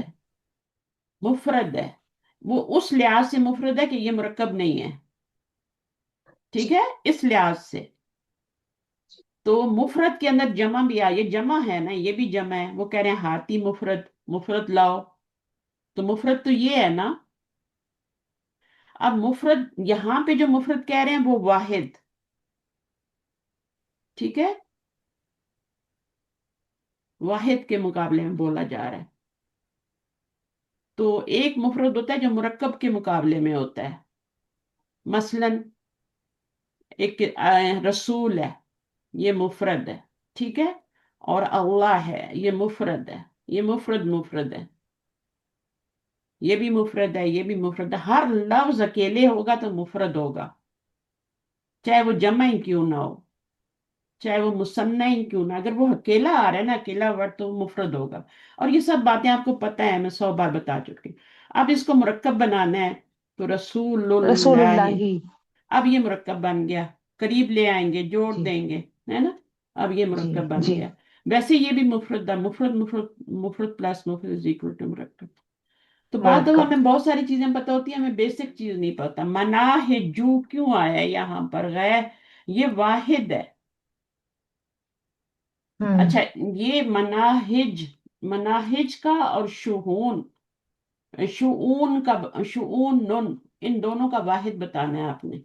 مفرد ہے. وہ اس لحاظ سے مفرد ہے کہ یہ مرکب نہیں ہے، ٹھیک ہے، اس لحاظ سے. تو مفرد کے اندر جمع بھی آ، یہ جمع ہے نا، یہ بھی جمع ہے. وہ کہہ رہے ہیں ہاتھی مفرد، مفرد لاؤ. تو مفرد تو یہ ہے نا. اب مفرد یہاں پہ جو مفرد کہہ رہے ہیں وہ واحد، ٹھیک ہے، واحد کے مقابلے میں بولا جا رہا ہے. تو ایک مفرد ہوتا ہے جو مرکب کے مقابلے میں ہوتا ہے. مثلا ایک رسول ہے، یہ مفرد ہے، ٹھیک ہے. اور اللہ ہے، یہ مفرد ہے. یہ مفرد ہے. یہ بھی مفرد ہے، یہ بھی مفرد ہے. ہر لفظ اکیلے ہوگا تو مفرد ہوگا، چاہے وہ جمع ہی کیوں نہ ہو. चाहे वो मुसन्ना ही क्यों ना, अगर वो अकेला आ रहा है ना, अकेला वर्ड, तो वो मुफरद होगा। और ये सब बातें आपको पता है, मैं 100 बार बता चुकी हूँ। अब इसको मुरक्कब बनाना है, तो रसूलुल्लाह, रसूलुल्लाही। अब ये मुरक्कब बन गया, करीब ले आएंगे, जोड़ जी देंगे, है ना। अब ये जी मुरक्कब बन जी। गया। वैसे ये भी मुफरद है, मुफरद मुफरद, मुफरद प्लस मुफरद इज इक्वल टू मुरक्कब। तो बहुत दफा मुरक्कब। हमें बहुत सारी चीजें पता होती है, हमें बेसिक चीज नहीं पता। मना है जू क्यों आया है यहाँ पर, गैर, ये वाहिद है। अच्छा, ये मनाहिज, मनाहिज का और शुऊन, शुऊन का, शुऊन नुन, इन दोनों का वाहिद बताना है आपने।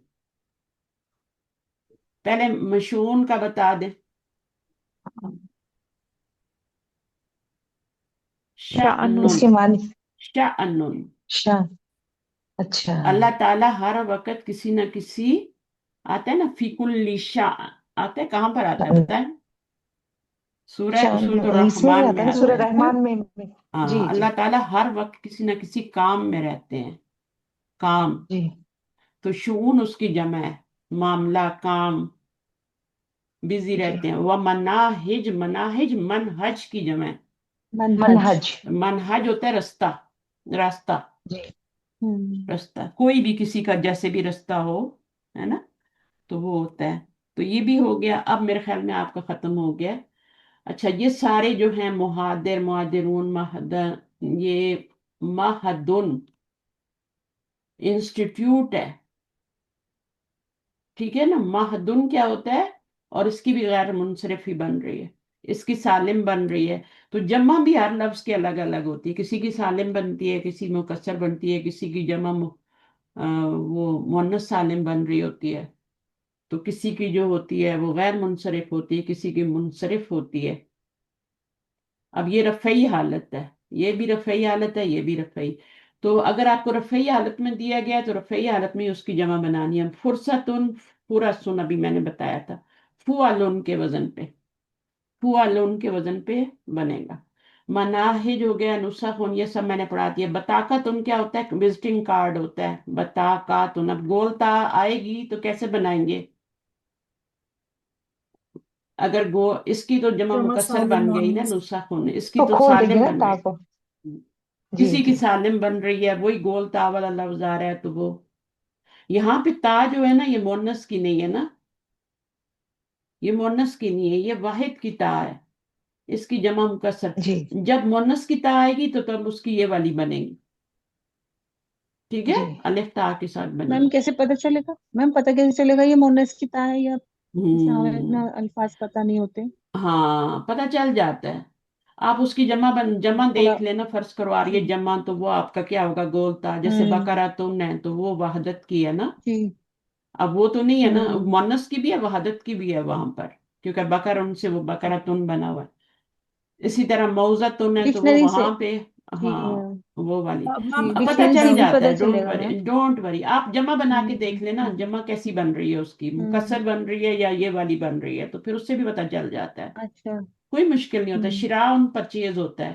पहले मशून का बता दे, शाअनुन। शाअनुन, इसके मानी। शाअनुन। शान। अच्छा। अल्लाह ताला हर वक्त किसी न किसी, आता है ना फीकुल्ली शा, आता है, कहाँ पर आता है शान। बताएं? सूरह शान सूरत इसमें भी रहमान आता में है ना, आता सूरह है। रहमान में। जी हाँ, जी अल्लाह ताला हर वक्त किसी न किसी काम में रहते हैं, काम। जी तो शून उसकी जमा है, मामला, काम, बिजी जी। रहते हैं। वह मनाहिज, मनाहिज मनहज की जमा है। मनहज। मनहज। मनहज होता है रास्ता, रास्ता, जी हम्म। रास्ता, कोई भी किसी का जैसे भी रास्ता हो, है ना, तो वो होता है। तो ये भी हो गया। अब मेरे ख्याल में आपका खत्म हो गया। अच्छा, ये सारे जो हैं मुहादिर, मुहादिरून, महदन, ये महदुन इंस्टीट्यूट है, ठीक है ना। महदुन क्या होता है, और इसकी भी गैर मुनसरिफ ही बन रही है, इसकी सालिम बन रही है। तो जमा भी हर लफ्ज के अलग अलग होती है, किसी की सालिम बनती है, किसी मुकस्सर बनती है, किसी की जमा वो मुअन्नस सालिम बन रही होती है। तो किसी की जो होती है वो गैर मुनसरिफ होती है, किसी की मुनसरिफ होती है। अब ये रफ़ई हालत है, ये भी रफ़ई हालत है, ये भी रफ़ई। तो अगर आपको रफ़ई हालत में दिया गया है, तो रफ़ई हालत में ही उसकी जमा बनानी है। फुरसतुन, फुरसुन अभी मैंने बताया था, फुअलुन के वजन पे, फुअलुन के वजन पे बनेगा। मनाहिज हो गया, नुसखुन, ये सब मैंने पढ़ा दिया। बताकतुन क्या होता है, विजिटिंग कार्ड होता है, बताकातुन। अब गोलता आएगी तो कैसे बनाएंगे, अगर गो, इसकी तो जमा जमा मुकस्सर सालिम बन गई ना, मोहम्मद। नुसखुन, इसकी तो तो खोल देंगे सालिम ना बन ता गई। को। जी किसी की जी सालिम बन रही है, वही गोल ता वाला लफ्ज आ रहा है, तो वो यहाँ पे ता जो है ना, ये मोनस की नहीं है ना, ये मोनस की नहीं है, ये वाहिद की ता है, इसकी जमा मुकस्सर। जी जब मोनस की ता आएगी तो तब उसकी ये वाली बनेगी, ठीक है, जी। अलिफ ता के साथ मैम बनेगी। कैसे पता चलेगा, मैम पता कैसे चलेगा ये मोनस की ता है या, जैसे हमें हम्म, इतना अल्फाज पता नहीं होते। हाँ, पता चल जाता है। आप उसकी जमा थोड़ा। देख लेना, फर्ज करो आ रही है जमा, तो वो आपका क्या होगा, गोलता। जैसे हम्म। बकरा तुन है, तो वो वहदत की है ना। जी। अब वो तो नहीं है ना, हम्म। मुअन्नस की भी है, वहादत की भी है वहां पर, क्योंकि बकर उनसे वो बकरा तुन बना हुआ है। इसी तरह मौजा तुन है, तो वो डिक्शनरी से। वहां पे, जी हाँ, मैम। वो वाली। मैम जी, अब पता डिक्शनरी से चल भी जाता पता है, डोंट चलेगा वरी, मैम। डोंट वरी, आप जमा बना के हम्म। देख लेना, हम्म। जमा कैसी बन रही है उसकी, मुकस्सर हम्म। बन रही है या ये वाली बन रही है, तो फिर उससे भी पता चल जाता है। अच्छा। कोई मुश्किल नहीं होता, हम्म। शिरा उन परचेज होता है,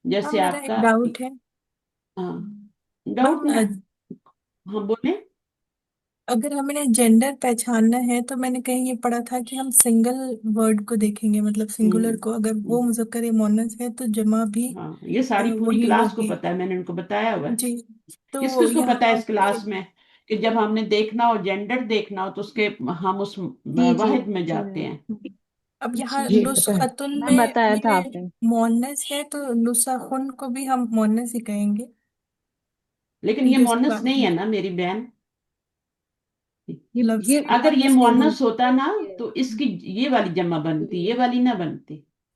मैम जैसे मेरा एक आपका। डाउट है। हाँ, डाउट मैम नहीं। हाँ, बोले। अगर हमें जेंडर पहचानना है तो मैंने कहीं ये पढ़ा था कि हम सिंगल वर्ड को देखेंगे, मतलब सिंगुलर हम्म को, अगर वो हम्म, मुज़क्कर या मुअन्नस है तो जमा भी हाँ, ये सारी पूरी वही क्लास को होगी। पता है, मैंने उनको बताया हुआ है। जी। किस तो किस को पता है यहाँ इस पे क्लास में, कि जब हमने देखना हो, जेंडर देखना हो, तो उसके हम उस जी जी। वाहिद में जी जाते मैम। हैं। अब यहाँ जी जी पता है। नुस्खतुन मैम में बताया था में आपने। मुअन्नस है तो नुसखुन को भी हम मुअन्नस ही कहेंगे, लेकिन ये जो इसके मोनस बाद नहीं में है ना मेरी बहन। लफ्ज ये के अगर ये मुअन्नस नहीं मोनस होते। होता ना, तो इसकी ये वाली जमा बनती, ये वाली ना बनती।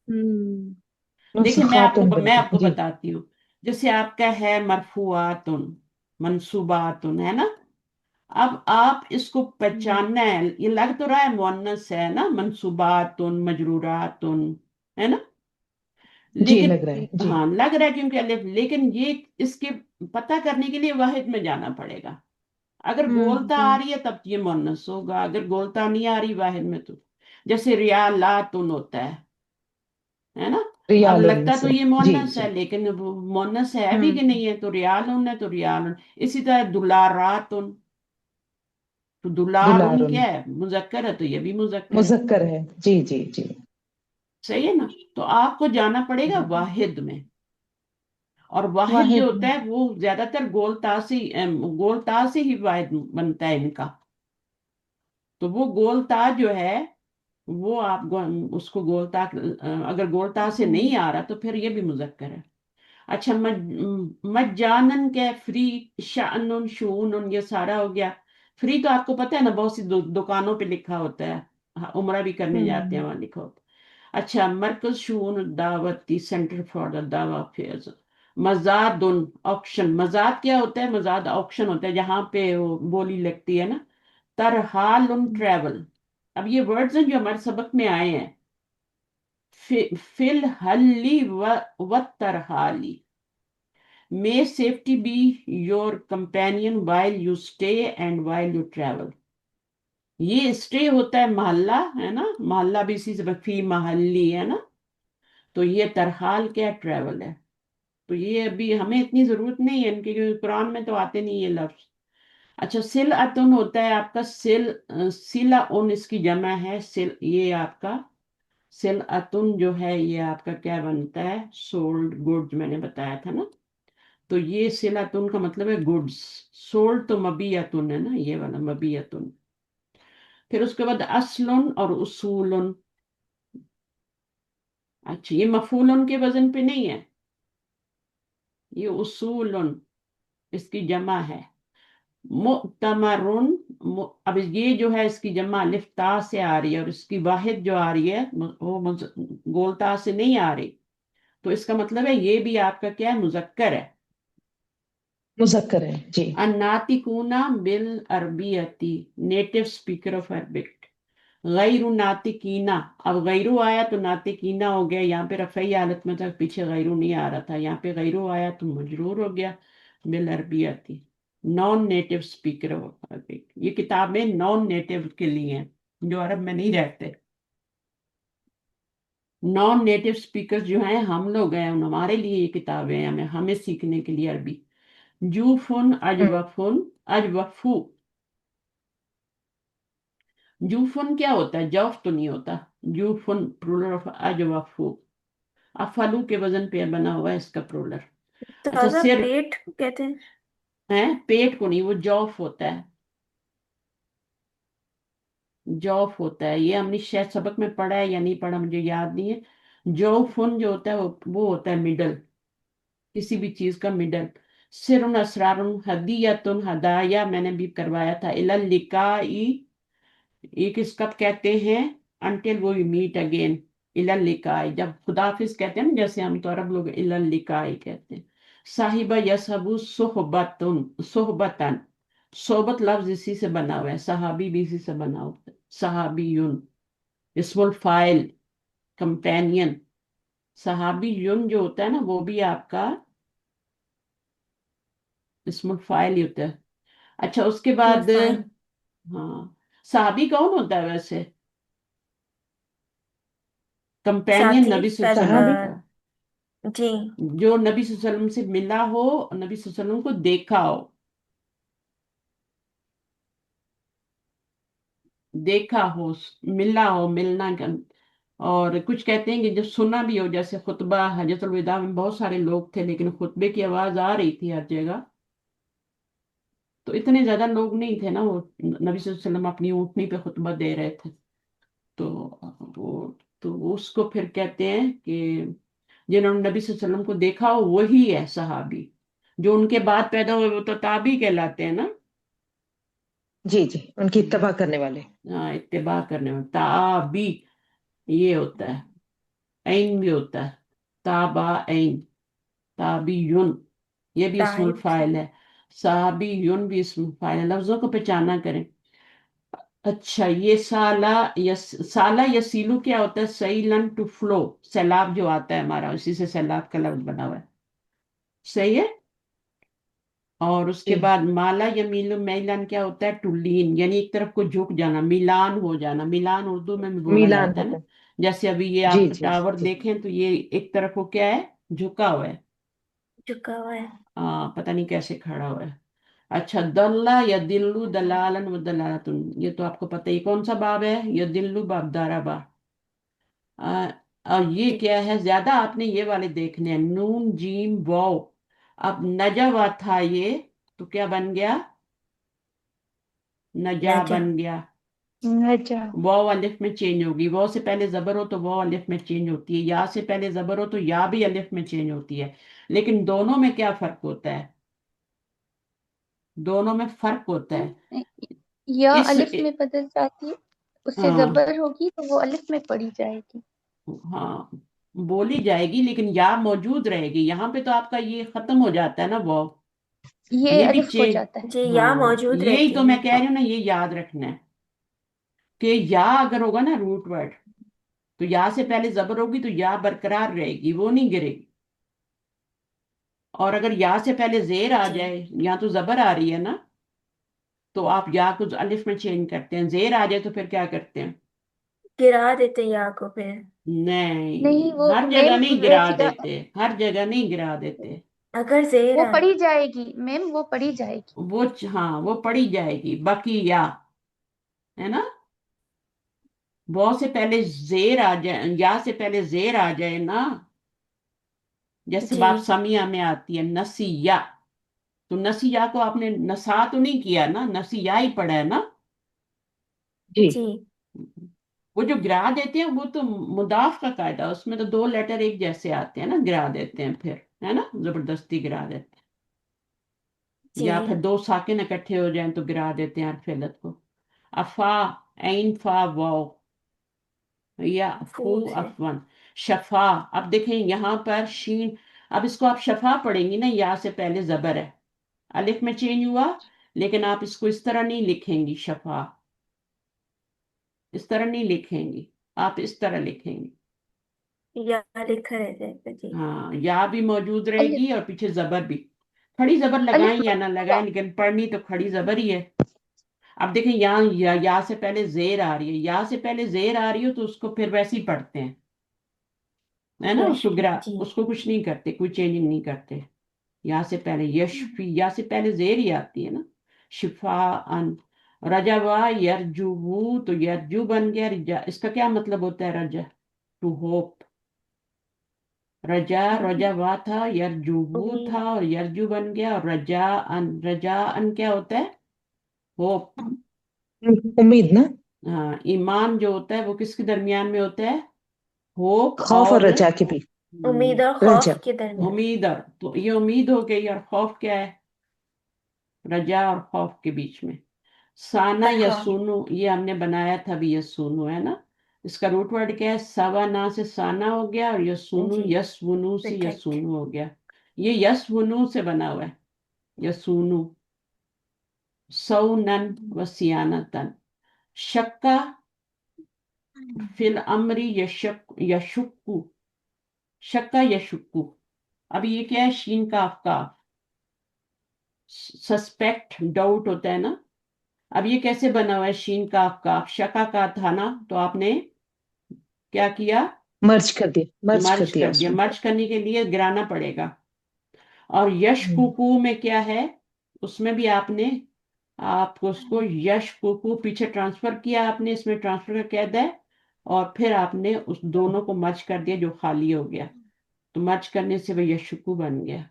हम्म। देखिए, नुस्खातुन मैं बनती आपको जी। बताती हूँ। जैसे आपका है मरफुआतुन, मंसूबातुन, है ना। अब आप इसको हम्म। पहचानना है, ये लग तो रहा है मुअन्नस है ना, मंसूबातुन, मजरूरातुन, है ना। जी लेकिन लग रहा है जी। हाँ, लग रहा है क्योंकि अलिफ, लेकिन ये इसके पता करने के लिए वाहिद में जाना पड़ेगा। अगर गोलता आ हम्म। रही है तब ये मुअन्नस होगा, अगर गोलता नहीं आ रही वाहिद में, तो जैसे रियालातुन होता है ना। अब रियालुन लगता तो से। ये जी मुअन्नस है, जी लेकिन वो मुअन्नस है भी कि हम्म। नहीं है, तो रियालुन है तो रियालुन। इसी तरह दुलारातुन, तो दुलारुन दुलारुन क्या है, मुजक्कर है, तो ये भी मुजक्कर है। मुजक्कर है। जी जी जी। सही है ना? तो आपको जाना पड़ेगा वाहिद में। और वाहिद जो वाहिद होता में। है वो ज्यादातर गोलता से ही वाहिद बनता है इनका। तो वो गोलता जो है वो आप उसको गोलता, अगर गोलता से नहीं आ रहा तो फिर ये भी मुजक्कर है। अच्छा, मज्जानन क्या, फ्री, शानुन शूनुन, ये सारा हो गया। फ्री तो आपको पता है ना, बहुत सी दुकानों पे लिखा होता है। हाँ, उमरा भी करने जाते हैं, वहां लिखा होता है। अच्छा, मरकज शून दावती, सेंटर फॉर द दावा अफेयर्स। मजादुन, ऑक्शन। मजाद क्या होता है? मजाद ऑक्शन होता है जहां पे वो बोली लगती है ना। तरहालुन, ट्रेवल। अब ये वर्ड्स हैं जो हमारे सबक में आए हैं। फिल हल्ली व तरहाली। May safety be your companion while you stay and while you travel. ये स्टे होता है मोहल्ला, है ना, मोहल्ला भी इसी से, फी महल्ली, है ना। तो ये तरहाल क्या, ट्रेवल है। तो ये अभी हमें इतनी जरूरत नहीं है इनकी, क्योंकि कुरान में तो आते नहीं ये लफ्ज। अच्छा, सिल अतुन होता है आपका, सिला उन इसकी जमा है, सिल, ये आपका सिल अतुन जो है ये आपका क्या बनता है, सोल्ड गुड्स, मैंने बताया था ना। तो ये सिलातुन का मतलब है गुड्स। सोल्ड तो मबीयतुन है ना, ये वाला मबीयतुन। फिर उसके बाद असलुन और उसूलुन। अच्छा, ये मफूलुन के वजन पे नहीं है, ये उसूलुन इसकी जमा है। मुतमरुन, अब ये जो है इसकी जमा लिफ्ता से आ रही है, और इसकी वाहिद जो आ रही है वो गोलता से नहीं आ रही। तो इसका मतलब है ये भी आपका क्या है, मुजक्कर है। मुजक्कर है जी। अन्नातिकूना बिल अरबियती, नेटिव स्पीकर ऑफ अरबिक। गैरु नातिकीना, अब गैरु आया तो नातिकीना हो गया, यहाँ पे रफ़ई हालत में था, पीछे गैरु नहीं आ रहा था, यहाँ पे गैरु आया तो मजरूर हो गया। बिल अरबियती, non native speaker of Arabic. ये किताबें नॉन नेटिव के लिए हैं, जो अरब में नहीं रहते। नॉन नेटिव स्पीकर जो हैं हम लोग हैं, हमारे लिए ये किताबें हैं, हमें हमें सीखने के लिए अरबी। जूफुन, अजवफुन, अजवफू। जूफुन क्या होता है, जौफ तो नहीं होता। जूफुन प्लूरल ऑफ अजवफू। अफलू के वजन पे बना हुआ है इसका प्लूरल। अच्छा, दादा सिर पेट कहते हैं। है, पेट को नहीं, वो जौफ होता है। जौफ होता है, ये हमने शायद सबक में पढ़ा है या नहीं पढ़ा, मुझे याद नहीं है। जौफुन जो होता है वो होता है मिडल, किसी भी चीज का मिडल। सिरुन, असरारुन, हदियतुन, हदाया मैंने भी करवाया था। इलल लिकाई, ये किस कब कहते हैं, अनटिल वो मीट अगेन। इलल लिकाई, जब खुदाफिज कहते हैं ना, जैसे हम तो अरब लोग इलल लिकाई कहते हैं। साहिबा यसहबु सोहबतुन, सोहबतन। सोहबत लफ्ज इसी से बना हुआ है, सहाबी भी इसी से बना हुआ है, सहाबीयुन। इस्मुल फाइल, कंपेनियन। सहाबीयुन जो होता है ना वो भी आपका इस्मुल फाइल ही होता है। अच्छा, उसके बाद फाइन। हाँ, सहाबी कौन होता है वैसे? कंपेनियन साथी नबी सहाबी। सल्लल्लाहु अलैहि वसल्लम जी। का, जो नबी सल्लल्लाहु अलैहि वसल्लम से मिला हो, नबी सल्लल्लाहु अलैहि वसल्लम को देखा हो। देखा हो, मिला हो, मिलना का। और कुछ कहते हैं कि जब सुना भी हो, जैसे खुतबा हजरतुल विदा में बहुत सारे लोग थे, लेकिन खुतबे की आवाज आ रही थी हर जगह। तो इतने ज्यादा लोग नहीं थे ना, वो नबी सल्लल्लाहु अलैहि वसल्लम अपनी ऊँटनी पे खुतबा दे रहे थे। तो तो उसको फिर कहते हैं कि जिन्होंने नबी सल्लल्लाहु अलैहि वसल्लम को देखा हो वही है सहाबी। जो उनके बाद पैदा हुए वो तो ताबी कहलाते हैं ना। जी जी, उनकी इत्तबा करने वाले। हाँ, इत्तेबा करने में ताबी ये होता है। ऐन भी होता है, ताबा ऐन। ताबीयुन, ये भी इसमुल ताइब से। फाइल है। साहबीयुन भी इसमुल फाइल है, लफ्जों को पहचाना करें। अच्छा, ये साला यसीलू क्या होता है, सैलन टू फ्लो, सैलाब जो आता है हमारा, उसी से सैलाब का लफ्ज बना हुआ है। सही है। और उसके जी। बाद माला यमीलु मैलान क्या होता है, टू लीन, यानी एक तरफ को झुक जाना, मिलान हो जाना। मिलान उर्दू में भी बोला मिलान जाता है होता ना। है। जैसे अभी ये जी आप जी टावर जी। देखें तो ये एक तरफ को क्या है, झुका हुआ है। झुका हुआ है। पता नहीं कैसे खड़ा हुआ है। अच्छा, दल्ला या दिल्लू दलालन व दलालतुन, ये तो आपको पता ही। कौन सा बाब है? ये दिल्लू बाब दारा बा। और ये क्या है? ज्यादा आपने ये वाले देखने हैं, नून जीम वाव। अब नजवा था ये, तो क्या बन गया? नजा नजा। बन गया। नजा। वाव अलिफ में चेंज होगी। वाव से पहले जबर हो तो वाव अलिफ में चेंज होती है, या से पहले जबर हो तो या भी अलिफ में चेंज होती है। लेकिन दोनों में क्या फर्क होता है? दोनों में फर्क होता है। या इस अलिफ में बदल जाती है, उससे हाँ, जबर होगी तो वो अलिफ में पढ़ी जाएगी। हाँ, बोली जाएगी लेकिन या मौजूद रहेगी। यहाँ पे तो आपका ये खत्म हो जाता है ना वाव। ये ये भी अलिफ हो चेंज। जाता है। जी, या हाँ, मौजूद यही रहती तो है ना। मैं कह रही हूँ ना, ये याद रखना है कि या अगर होगा ना रूट वर्ड, तो या से पहले जबर होगी तो या बरकरार रहेगी, वो नहीं गिरेगी। और अगर या से पहले जेर आ जी, जाए, या तो जबर आ रही है ना, तो आप या को अलिफ में चेंज करते हैं। जेर आ जाए तो फिर क्या करते हैं? गिरा देते या को फिर। नहीं, नहीं, वो हर जगह मेम नहीं गिरा देते, हर जगह नहीं गिरा देते। अगर जेर वो आए। पढ़ी जाएगी मैम, वो पढ़ी जाएगी। हाँ, वो पढ़ी जाएगी। बाकी या, है ना, वो से पहले जेर आ जाए, या से पहले जेर आ जाए ना, जैसे जी, बाप समिया में आती है नसिया, तो नसिया को आपने नसा तो नहीं किया ना, नसिया ही पढ़ा है ना। जी जी, वो जो गिरा देते हैं वो तो मुदाफ का कायदा, उसमें तो दो लेटर एक जैसे आते हैं ना, गिरा देते हैं फिर, है ना, जबरदस्ती गिरा देते हैं। जी। या फिर दो साकिन इकट्ठे हो जाएं तो गिरा देते हैं हरफ को। अफा, ऐन फा वाओ, या फू फूल से। अफवन, शफा। अब देखें यहाँ पर शीन, अब इसको आप शफा पढ़ेंगी ना, या से पहले जबर है, अलिफ में चेंज हुआ, लेकिन आप इसको इस तरह नहीं लिखेंगी, शफा इस तरह नहीं लिखेंगी, आप इस तरह लिखेंगी। या लिखा रह जाएगा। जी, हाँ, या भी मौजूद अलिफ। रहेगी और पीछे जबर भी। खड़ी जबर लगाएं अलिफ या ना लगाएं, लेकिन पढ़नी तो खड़ी जबर ही है। अब देखें यहाँ या से पहले जेर आ रही है, या से पहले जेर आ रही हो तो उसको फिर वैसे ही पढ़ते हैं, है ना, यश उसको की। गिरा, जी, उसको कुछ नहीं करते, कोई चेंजिंग नहीं करते। या से पहले यशफी, या से पहले जेर ही आती है ना। शिफा अन, रजावा यरजुबू, तो यरजू बन गया रिजा। इसका क्या मतलब होता है? रजा, टू होप। रजा, रजावा था, यरजुबू उम्मीद। था और यरजू बन गया। और रजा अन, रजा अन क्या होता है? होप। उम्मीद ना। हाँ, ईमान जो होता है वो किसके दरमियान में होता है? होप खौफ और और रजा के भी। उम्मीद और रजा। खौफ के दरमियान। उम्मीद। और तो ये उम्मीद हो गई, और खौफ क्या है? रजा और खौफ के बीच में। साना या हाँ। सुनु, ये हमने बनाया था भी, ये सुनु है ना। इसका रूट वर्ड क्या है? सवा ना से साना हो गया, और यसूनु, जी, यसवुनु से रिठेक। यसूनु हो गया। ये यसवुनु से बना हुआ है, यसूनु। सौनन व सियानतन। शक्का फिल अमरी यशक यशुक्कू, शक्का यशुक्कू। अब ये क्या है? शीन का आपका सस्पेक्ट, डाउट होता है ना। अब ये कैसे बना हुआ है? शीन का आपका शका का था ना, तो आपने क्या किया? मर्ज कर दिया, मर्ज कर मर्ज दिया कर दिया। उसमें। मर्ज करने के लिए गिराना पड़ेगा। और यश कुकू में क्या है? उसमें भी आपने, आपको उसको यश कुकू पीछे ट्रांसफर किया आपने, इसमें ट्रांसफर का कैद है। और फिर आपने उस दोनों को मर्ज कर दिया जो खाली हो गया, तो मर्ज करने से वह यशुकू बन गया।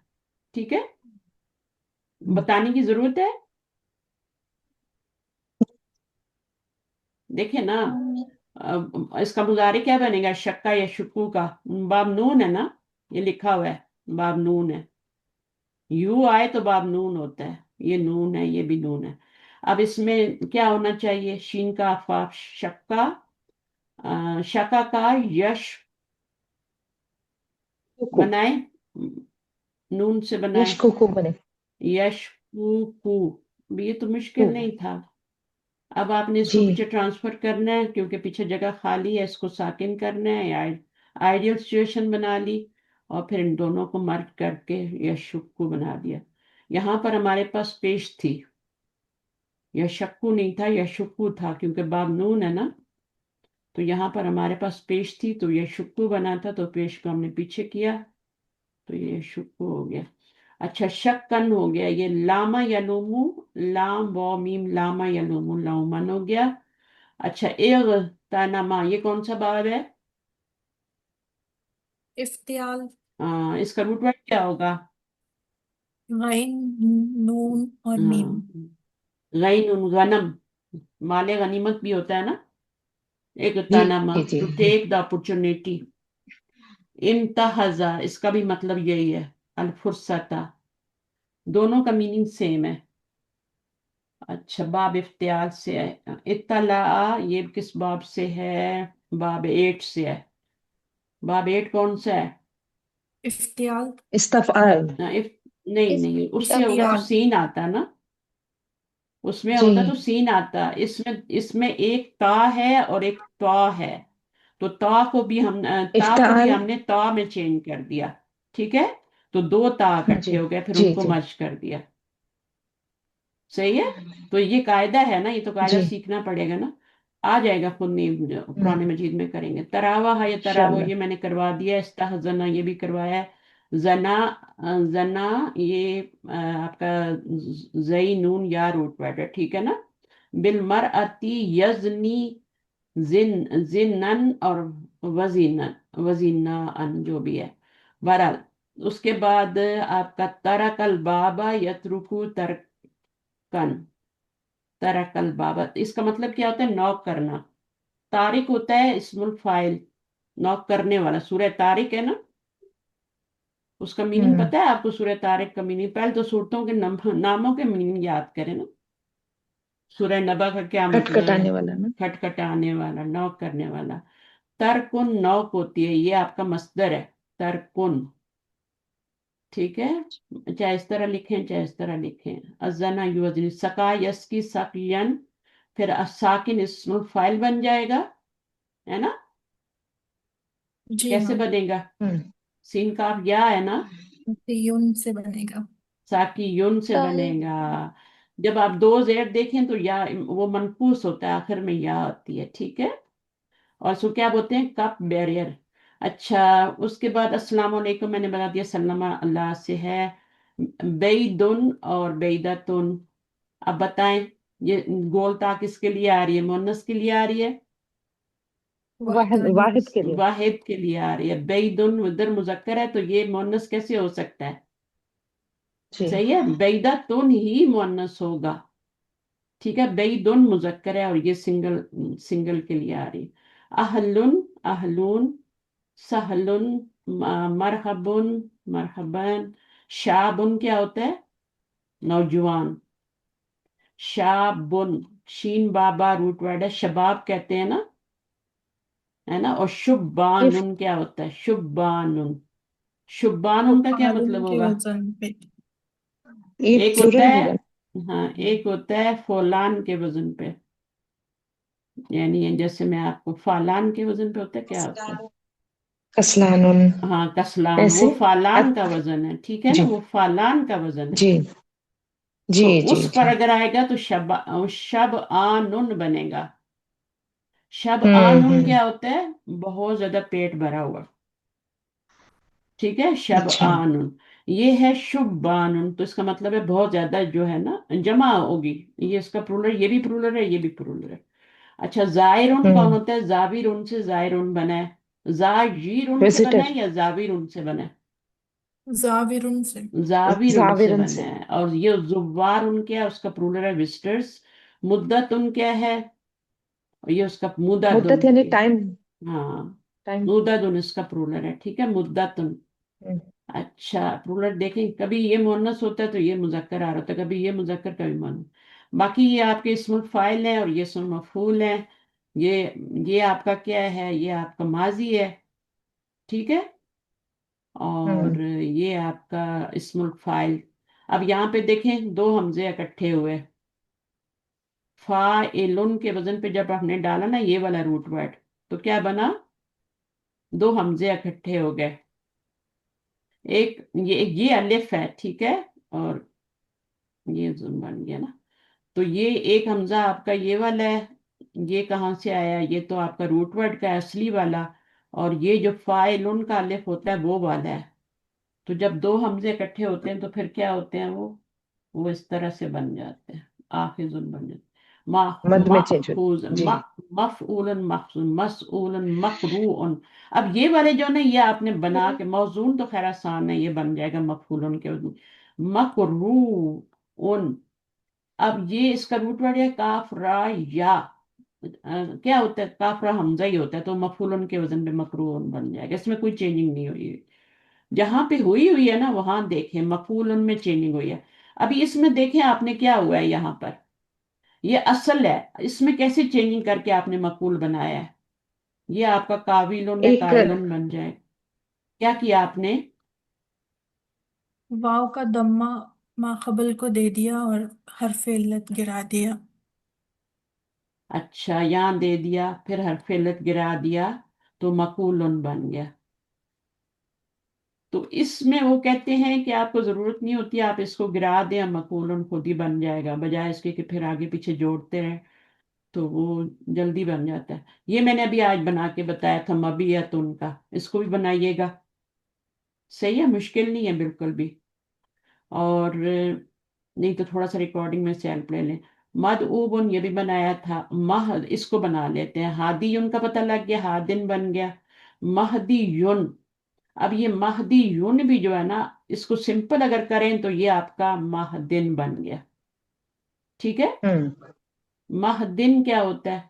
ठीक है, बताने की जरूरत है? देखिए ना, अब इसका मुजारे क्या बनेगा? शक्का या शुक्कू का। बाब नून है ना, ये लिखा हुआ है, बाब नून है। यू आए तो बाब नून होता है, ये नून है, ये भी नून है। अब इसमें क्या होना चाहिए? शीन का अफा, शक्का, शका का यश कुकू। बनाए, नून से बनाए, यश कुकू बने। यश कू। ये तो कू। मुश्किल नहीं था। अब आपने इसको जी। पीछे ट्रांसफर करना है, क्योंकि पीछे जगह खाली है, इसको साकिन करना है। आइडियल सिचुएशन बना ली, और फिर इन दोनों को मर्ज करके यशुक्कू बना दिया। यहाँ पर हमारे पास पेश थी, यशक्कू नहीं था, यशुक्कू था, क्योंकि बाब नून है ना। तो यहाँ पर हमारे पास पेश थी, तो यशुक्कू बना था, तो पेश को हमने पीछे किया, तो ये यशुक्कू हो गया। अच्छा, शक्कन हो गया, ये लामा यलूमू, लाम व मीम लामा यलूमू लौमन हो गया। अच्छा, तनमा, ये कौन सा बाब है? इफ्तियाल, इसका रूट वर्ड क्या होगा? गैन, नून और मीम। हाँ, गैनुन गनम, माले गनीमत भी होता है ना, एक जी तनमा, जी टू जी। Take the opportunity. इंतहजा, इसका भी मतलब यही है, अलफुर्सता, दोनों का मीनिंग सेम है। अच्छा, बाब इफ्तियाल से है। इत्तला, ये किस बाब से है? बाब 8 से है। बाब 8 कौन सा है? इफ्तियाल, इस्तफआल। नहीं इस नहीं, उसमें होगा तो इफ्तियाल। सीन आता ना, उसमें जी। होता तो सीन आता। इसमें इसमें एक ता है और एक ता है, तो ता को भी इफ्ताल। हमने ता में चेंज कर दिया। ठीक है, तो दो ता जी इकट्ठे हो गए, फिर जी उनको जी मर्ज कर दिया। सही है। तो ये कायदा है ना, ये तो कायदा जी। सीखना पड़ेगा ना, आ जाएगा खुद नहीं, कुरान मजीद में करेंगे। तरावा है, ये तरावो इंशाल्लाह। ये मैंने करवा दिया। इस्तहजना ये भी करवाया है। जना, जना, ये आपका जई नून या रूट वर्ड है, ठीक है ना। बिल मर अति यजनी, जिनन और वजीनन, वजीना अन जो भी है, बहरहाल। उसके बाद आपका तरकल बाबा यत्रुकु तरकन, तरकल बाबा, इसका मतलब क्या होता है? नॉक करना। तारिक होता है इस्मुल फाइल, नॉक करने वाला। सूरह तारिक है ना, उसका मीनिंग हम्म। पता है आपको? सूरह तारिक का मीनिंग, पहले तो सूरतों के नामों के मीनिंग याद करें ना। सूरह नबा का क्या मतलब है? खटखटाने वाला ना। खटखटाने वाला, नॉक करने वाला। तरकुन नॉक होती है, ये आपका मस्दर है, तरकुन। ठीक है, चाहे इस तरह लिखें चाहे इस तरह लिखें। अजना युवजनी, सका यस की सकयन, फिर साकिन इसमुल फाइल बन जाएगा, है ना। जी कैसे हाँ, बनेगा? हम्म सीन काफ या है ना, यून से बनेगा। साकी युन से साहिब। बनेगा। जब आप दो जेड देखें तो या वो मनकूस होता है, आखिर में या आती है, ठीक है। और उसको क्या बोलते हैं? Cup barrier. अच्छा, उसके बाद अस्सलाम वालेकुम मैंने बता दिया, सल्लमा अल्लाह से है। बेईदुन और बेईदतुन, अब बताएं, ये गोल ता किसके लिए आ रही है? मुअन्नस के लिए आ रही है, वाहिद, वहदानी। वाहिद के लिए। वाहिद के लिए आ रही है। बेईदुन उधर मुजक्कर है, तो ये मुअन्नस कैसे हो सकता है? जी। सही है, बेईदतुन ही मुअन्नस होगा। ठीक है, बेईदुन मुजक्कर है और ये सिंगल, सिंगल के लिए आ रही है। अहलुन, अहलून, सहलुन, मरहबुन, मरहबन। शाबुन क्या होता है? नौजवान। शाबुन, शीन बाबा रूट वर्ड है, शबाब कहते हैं ना, है ना। और ये शुब्बानुन क्या होता है? शुब्बानुन, शुब्बानुन का क्या फालून मतलब के होगा? वजन पे। ये एक होता प्लूरल है, होगा। हाँ, एक होता है फोलान के वजन पे, यानी ये जैसे मैं आपको, फालान के वजन पे होता है, क्या होता है? कसलानुन। हाँ, कसलान, वो ऐसे। फालान अत, का वजन है, ठीक है ना, जी वो फालान का वजन है। जी जी तो जी उस पर जी। अगर आएगा तो शब आनुन बनेगा। शब आनुन हम्म। क्या होता है? बहुत ज्यादा पेट भरा हुआ, ठीक है, शब अच्छा। आनुन। ये है शुबानुन, तो इसका मतलब है बहुत ज्यादा जो है ना, जमा होगी। ये इसका प्लूरल, ये भी प्लूरल है, ये भी प्लूरल है। अच्छा, जायरुन कौन हम्म। होता है? जाविरुन से जायरुन बना है। जाजीरुन से बना विजिटर। है या जाविरुन से बना है? जाविरुन से। जाविरुन से जाविरन बना से। है। और ये जुवार उन क्या है? उसका प्लूरल है विजिटर्स। मुद्दत उन क्या है? और ये उसका मुदादुन। मुद्दत यानी टाइम। हाँ, टाइम। मुदादुन इसका प्लूरल है, ठीक है, मुद्दतुन। अच्छा, प्लूरल देखें, कभी ये मुअन्नस होता है तो ये मुजक्कर आ रहा होता है, कभी ये मुजक्कर कभी मुअन्नस। बाकी ये आपके इस्मुल फाइल है और ये इस्मुल मफूल है। ये ये आपका क्या है? ये आपका माजी है, ठीक है। और हम्म। ये आपका इस्मुल फाइल। अब यहाँ पे देखें, दो हमजे इकट्ठे हुए, फाइलुन के वजन पे जब आपने डाला ना ये वाला रूट वर्ड, तो क्या बना? दो हमजे इकट्ठे हो गए। एक ये अलिफ है, ठीक है, और ये जुम बन गया ना। तो ये एक हमजा आपका ये वाला है, ये कहाँ से आया? ये तो आपका रूट वर्ड का है, असली वाला। और ये जो फाइलुन का अलिफ होता है वो वाला है, تو جب دو حمزے اکٹھے ہوتے ہیں تو پھر کیا ہوتے ہیں وہ اس طرح سے بن جاتے ہیں، آخذن بن جاتے ہیں، مد میں چینج ماخوذ، ہوتی جی مفعول مخزون، مسئول مقروء۔ اب یہ والے جو نا یہ آپ نے بنا کے، موزون تو خیر آسان ہے، یہ بن جائے گا مفعول کے وزن، مقروء۔ اب یہ اس کا روٹ ورڈ ہے کاف را یا، کیا ہوتا ہے کاف را حمزہ ہی ہوتا ہے، تو مفعول کے وزن پہ مقروء بن جائے گا، اس میں کوئی چینجنگ نہیں ہوئی، جہاں پہ ہوئی ہے نا وہاں دیکھیں مفعول میں چینجنگ ہوئی ہے۔ ابھی اس میں دیکھیں آپ نے کیا ہوا ہے، یہاں پر یہ اصل ہے، اس میں کیسے چینجنگ کر کے آپ نے مفعول بنایا ہے، یہ آپ کا قابلن میں ایک قائلن بن جائے۔ کیا کیا آپ نے؟ واو کا دمہ ماقبل کو دے دیا اور حرف علت گرا دیا۔ اچھا، یہاں دے دیا پھر حرف علت گرا دیا تو مقولن بن گیا۔ تو اس میں وہ کہتے ہیں کہ آپ کو ضرورت نہیں ہوتی، آپ اس کو گرا دیں، مقولن خود ہی بن جائے گا، بجائے اس کے کہ پھر آگے پیچھے جوڑتے رہیں، تو وہ جلدی بن جاتا ہے۔ یہ میں نے ابھی آج بنا کے بتایا تھا مبیتن کا، اس کو بھی بنائیے گا، صحیح ہے، مشکل نہیں ہے بالکل بھی۔ اور نہیں تو تھوڑا سا ریکارڈنگ میں سے ہیلپ لے لیں۔ مدعوبن یہ بھی بنایا تھا، اس کو بنا لیتے ہیں، ہادی یون کا پتہ لگ گیا، ہادن بن گیا، مہدی یون۔ اب یہ مہدی یون بھی جو ہے نا، اس کو سمپل اگر کریں تو یہ آپ کا مہدن بن گیا، ٹھیک ہے۔ ہوں مہدن کیا ہوتا ہے؟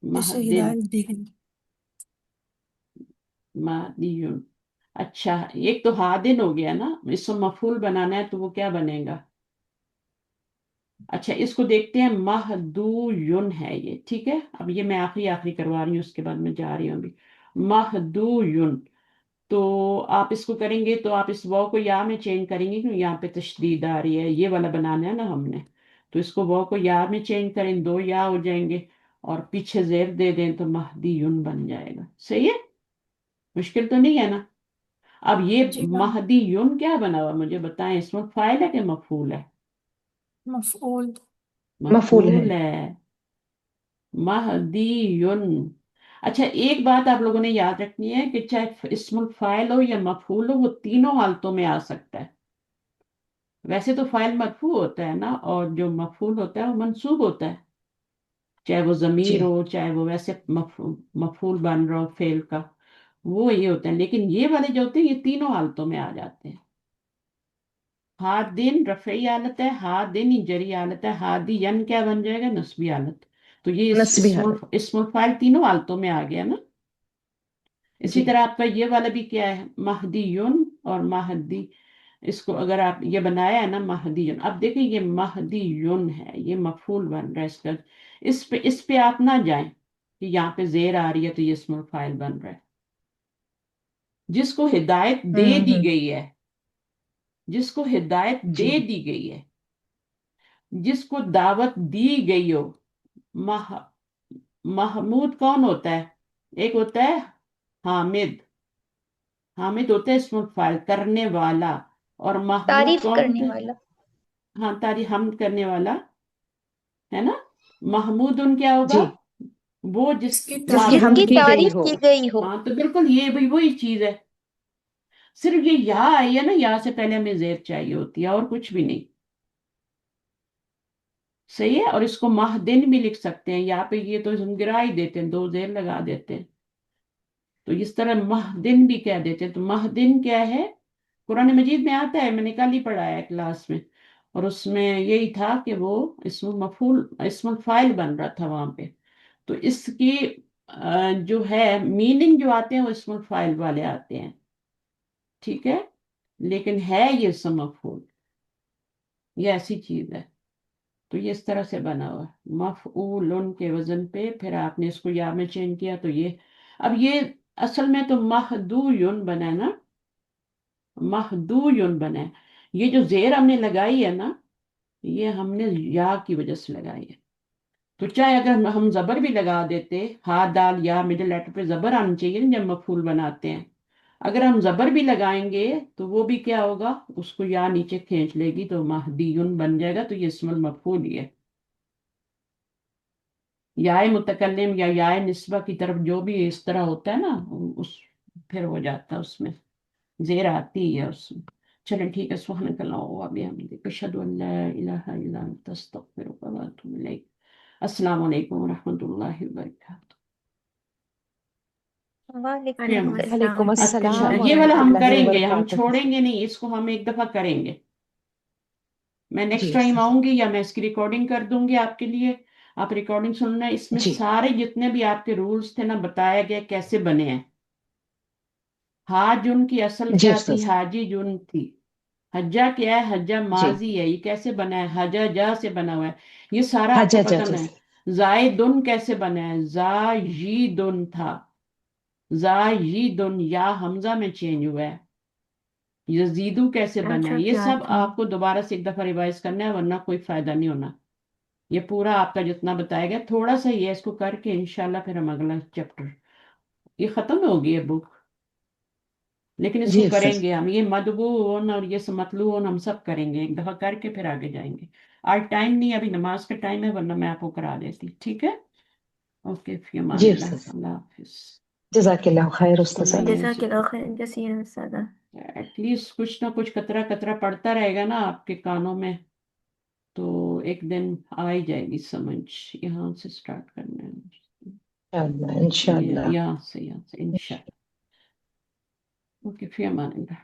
جس سے مہدن، ہدایت دی گئی۔ مہدی یون۔ اچھا، ایک تو ہادن ہو گیا نا، اس کو مفعول بنانا ہے تو وہ کیا بنے گا؟ اچھا، اس کو دیکھتے ہیں، مہدویون ہے یہ، ٹھیک ہے۔ اب یہ میں آخری کروا رہی ہوں، اس کے بعد میں جا رہی ہوں ابھی۔ مہدویون، تو آپ اس کو کریں گے تو آپ اس واو کو یا میں چینج کریں گے، کیونکہ یہاں پہ تشدید آ رہی ہے، یہ والا بنانا ہے نا ہم نے، تو اس کو واو کو یا میں چینج کریں، دو یا ہو جائیں گے، اور پیچھے زیر دے دیں تو مہدیون بن جائے گا، صحیح ہے، مشکل تو نہیں ہے نا۔ اب یہ جی ہاں، مہدیون کیا بنا ہوا مجھے بتائیں، اس میں فاعل ہے کہ مفعول ہے؟ مفعول۔ مفعول ہے مفعول ہے، مہدیون۔ اچھا، ایک بات آپ لوگوں نے یاد رکھنی ہے کہ چاہے اسم الفاعل ہو یا مفعول ہو، وہ تینوں حالتوں میں آ سکتا ہے۔ ویسے تو فاعل مرفوع ہوتا ہے نا، اور جو مفعول ہوتا ہے وہ منصوب ہوتا ہے، چاہے وہ ضمیر جی ہو، چاہے وہ ویسے مفعول بن رہا ہو فعل کا، وہ یہ ہوتا ہے۔ لیکن یہ والے جو ہوتے ہیں یہ تینوں حالتوں میں آ جاتے ہیں۔ ہادن رفعی حالت ہے، ہادن جری حالت ہے، ہادی ین کیا بن جائے گا؟ نصبی حالت۔ تو یہ نسبی حالت اسم الفاعل تینوں حالتوں میں آ گیا نا۔ اسی جی طرح آپ کا یہ والا بھی کیا ہے، مہدیون اور مہدی، اس کو اگر آپ یہ بنایا ہے نا مہدیون، اب دیکھیں یہ مہدیون ہے، یہ مفعول بن رہا ہے اس کا، اس پہ آپ نہ جائیں کہ یہاں پہ زیر آ رہی ہے تو یہ اسم الفاعل بن رہا ہے۔ جس کو ہدایت دے دی ہوں گئی ہے، جس کو ہدایت جی دے دی گئی ہے، جس کو دعوت دی گئی ہو، محمود کون ہوتا ہے؟ ایک ہوتا ہے حامد، حامد ہوتا ہے اسم الفاعل کرنے والا، اور محمود تعریف کون کرنے ہوتا ہے؟ والا۔ ہاں، تعریف حمد کرنے والا ہے نا۔ محمود ان کیا ہوگا؟ جی وہ جس جس کی جس کی جس تعریف حمد کی کی کی گئی تعریف ہو کی گئی ہو۔ ہاں، تو بالکل یہ بھی وہی چیز ہے، صرف یہ یا آئی ہے نا، یا سے پہلے ہمیں زیر چاہیے ہوتی ہے اور کچھ بھی نہیں، صحیح ہے۔ اور اس کو مہدن بھی لکھ سکتے ہیں، یہاں پہ یہ تو ہم گرا ہی دیتے ہیں، دو زیر لگا دیتے ہیں، تو اس طرح مہدن بھی کہہ دیتے ہیں۔ تو مہدن کیا ہے؟ قرآن مجید میں آتا ہے، میں نے کل ہی پڑھایا ہے کلاس میں، اور اس میں یہی تھا کہ وہ اسم الفاعل بن رہا تھا وہاں پہ، تو اس کی جو ہے میننگ جو آتے ہیں وہ اسم الفاعل والے آتے ہیں، ٹھیک ہے، لیکن ہے یہ اسم مفعول، یہ ایسی چیز ہے۔ تو یہ اس طرح سے بنا ہوا ہے مفعول کے وزن پہ، پھر آپ نے اس کو یا میں چینج کیا تو یہ، اب یہ اصل میں تو مہدویون بنا ہے نا، مہدویون بنا ہے، یہ جو زیر ہم نے لگائی ہے نا، یہ ہم نے یا کی وجہ سے لگائی ہے۔ تو چاہے اگر ہم زبر بھی لگا دیتے، ہا دال یا مڈل لیٹر پہ زبر آنی چاہیے نا جب مفعول بناتے ہیں، اگر ہم زبر بھی لگائیں گے تو وہ بھی کیا ہوگا، اس کو یا نیچے کھینچ لے گی تو مہدیون بن جائے گا، تو یہ اسم المفعول ہی ہے۔ یا متکلم یا نسبہ کی طرف جو بھی اس طرح ہوتا ہے نا، اس फिर हो जाता है, उसमें जेर आती है उसमें। चलें ठीक है, सुब्हानकल्लाहु व बिहम्दिक, अशहदु अन ला इलाहा इल्ला अंत, अस्तगफिरुका व अतूबु इलैक। अस्सलाम वालेकुम व रहमतुल्लाहि व बरकातहू। वालेकुम वालेकुम वालेकुम अस्सलाम। अच्छा, अस्सलाम ये वाला हम वरहमतुल्लाहि करेंगे, हम वबरकातुहू। छोड़ेंगे नहीं इसको, हम एक दफा करेंगे। मैं नेक्स्ट जी टाइम सर। आऊंगी या मैं इसकी रिकॉर्डिंग कर दूंगी आपके लिए, आप रिकॉर्डिंग सुनना। इसमें जी सारे जितने भी आपके रूल्स थे ना, बताया गया कैसे बने हैं। हाजुन की असल जी क्या थी? उस्ताद। हाजी जुन थी। हज्जा क्या है? हज्जा जी माजी है। ये कैसे बना है? हजा जा से बना हुआ है। ये सारा आपको हजा पता जा ना से। है। जायदुन कैसे बना है? जायीदुन था। जायीदुन या हमजा में चेंज हुआ है। यजीदू कैसे बना अच्छा है? ये क्या सब था? आपको दोबारा से एक दफा रिवाइज करना है, वरना कोई फायदा नहीं होना। ये पूरा आपका जितना बताया गया थोड़ा सा ही है, इसको करके इंशाल्लाह फिर हम अगला चैप्टर, ये खत्म होगी ये बुक, लेकिन इसको जी उस्ताद। करेंगे हम। ये मदबून और ये मतलून हम सब करेंगे एक दफा करके, फिर आगे जाएंगे। आज टाइम नहीं, अभी नमाज का टाइम है, वरना मैं आपको करा देती। ठीक है, ओके, फी जी अमानिल्लाह, उस्ताद। अल्लाह हाफिज। जज़ाकिल्लाह खैर उस्ताद सुनना साहब। नहीं जज़ाकिल्लाह खैर जज़ीरन उस्ताद। एटलीस्ट कुछ ना कुछ कतरा कतरा पड़ता रहेगा ना आपके कानों में, तो एक दिन आ ही जाएगी समझ। यहाँ से स्टार्ट करना है, इंशाअल्लाह इंशाअल्लाह। यहाँ से इंशाल्लाह। ओके, फिर अमान अल्लाह।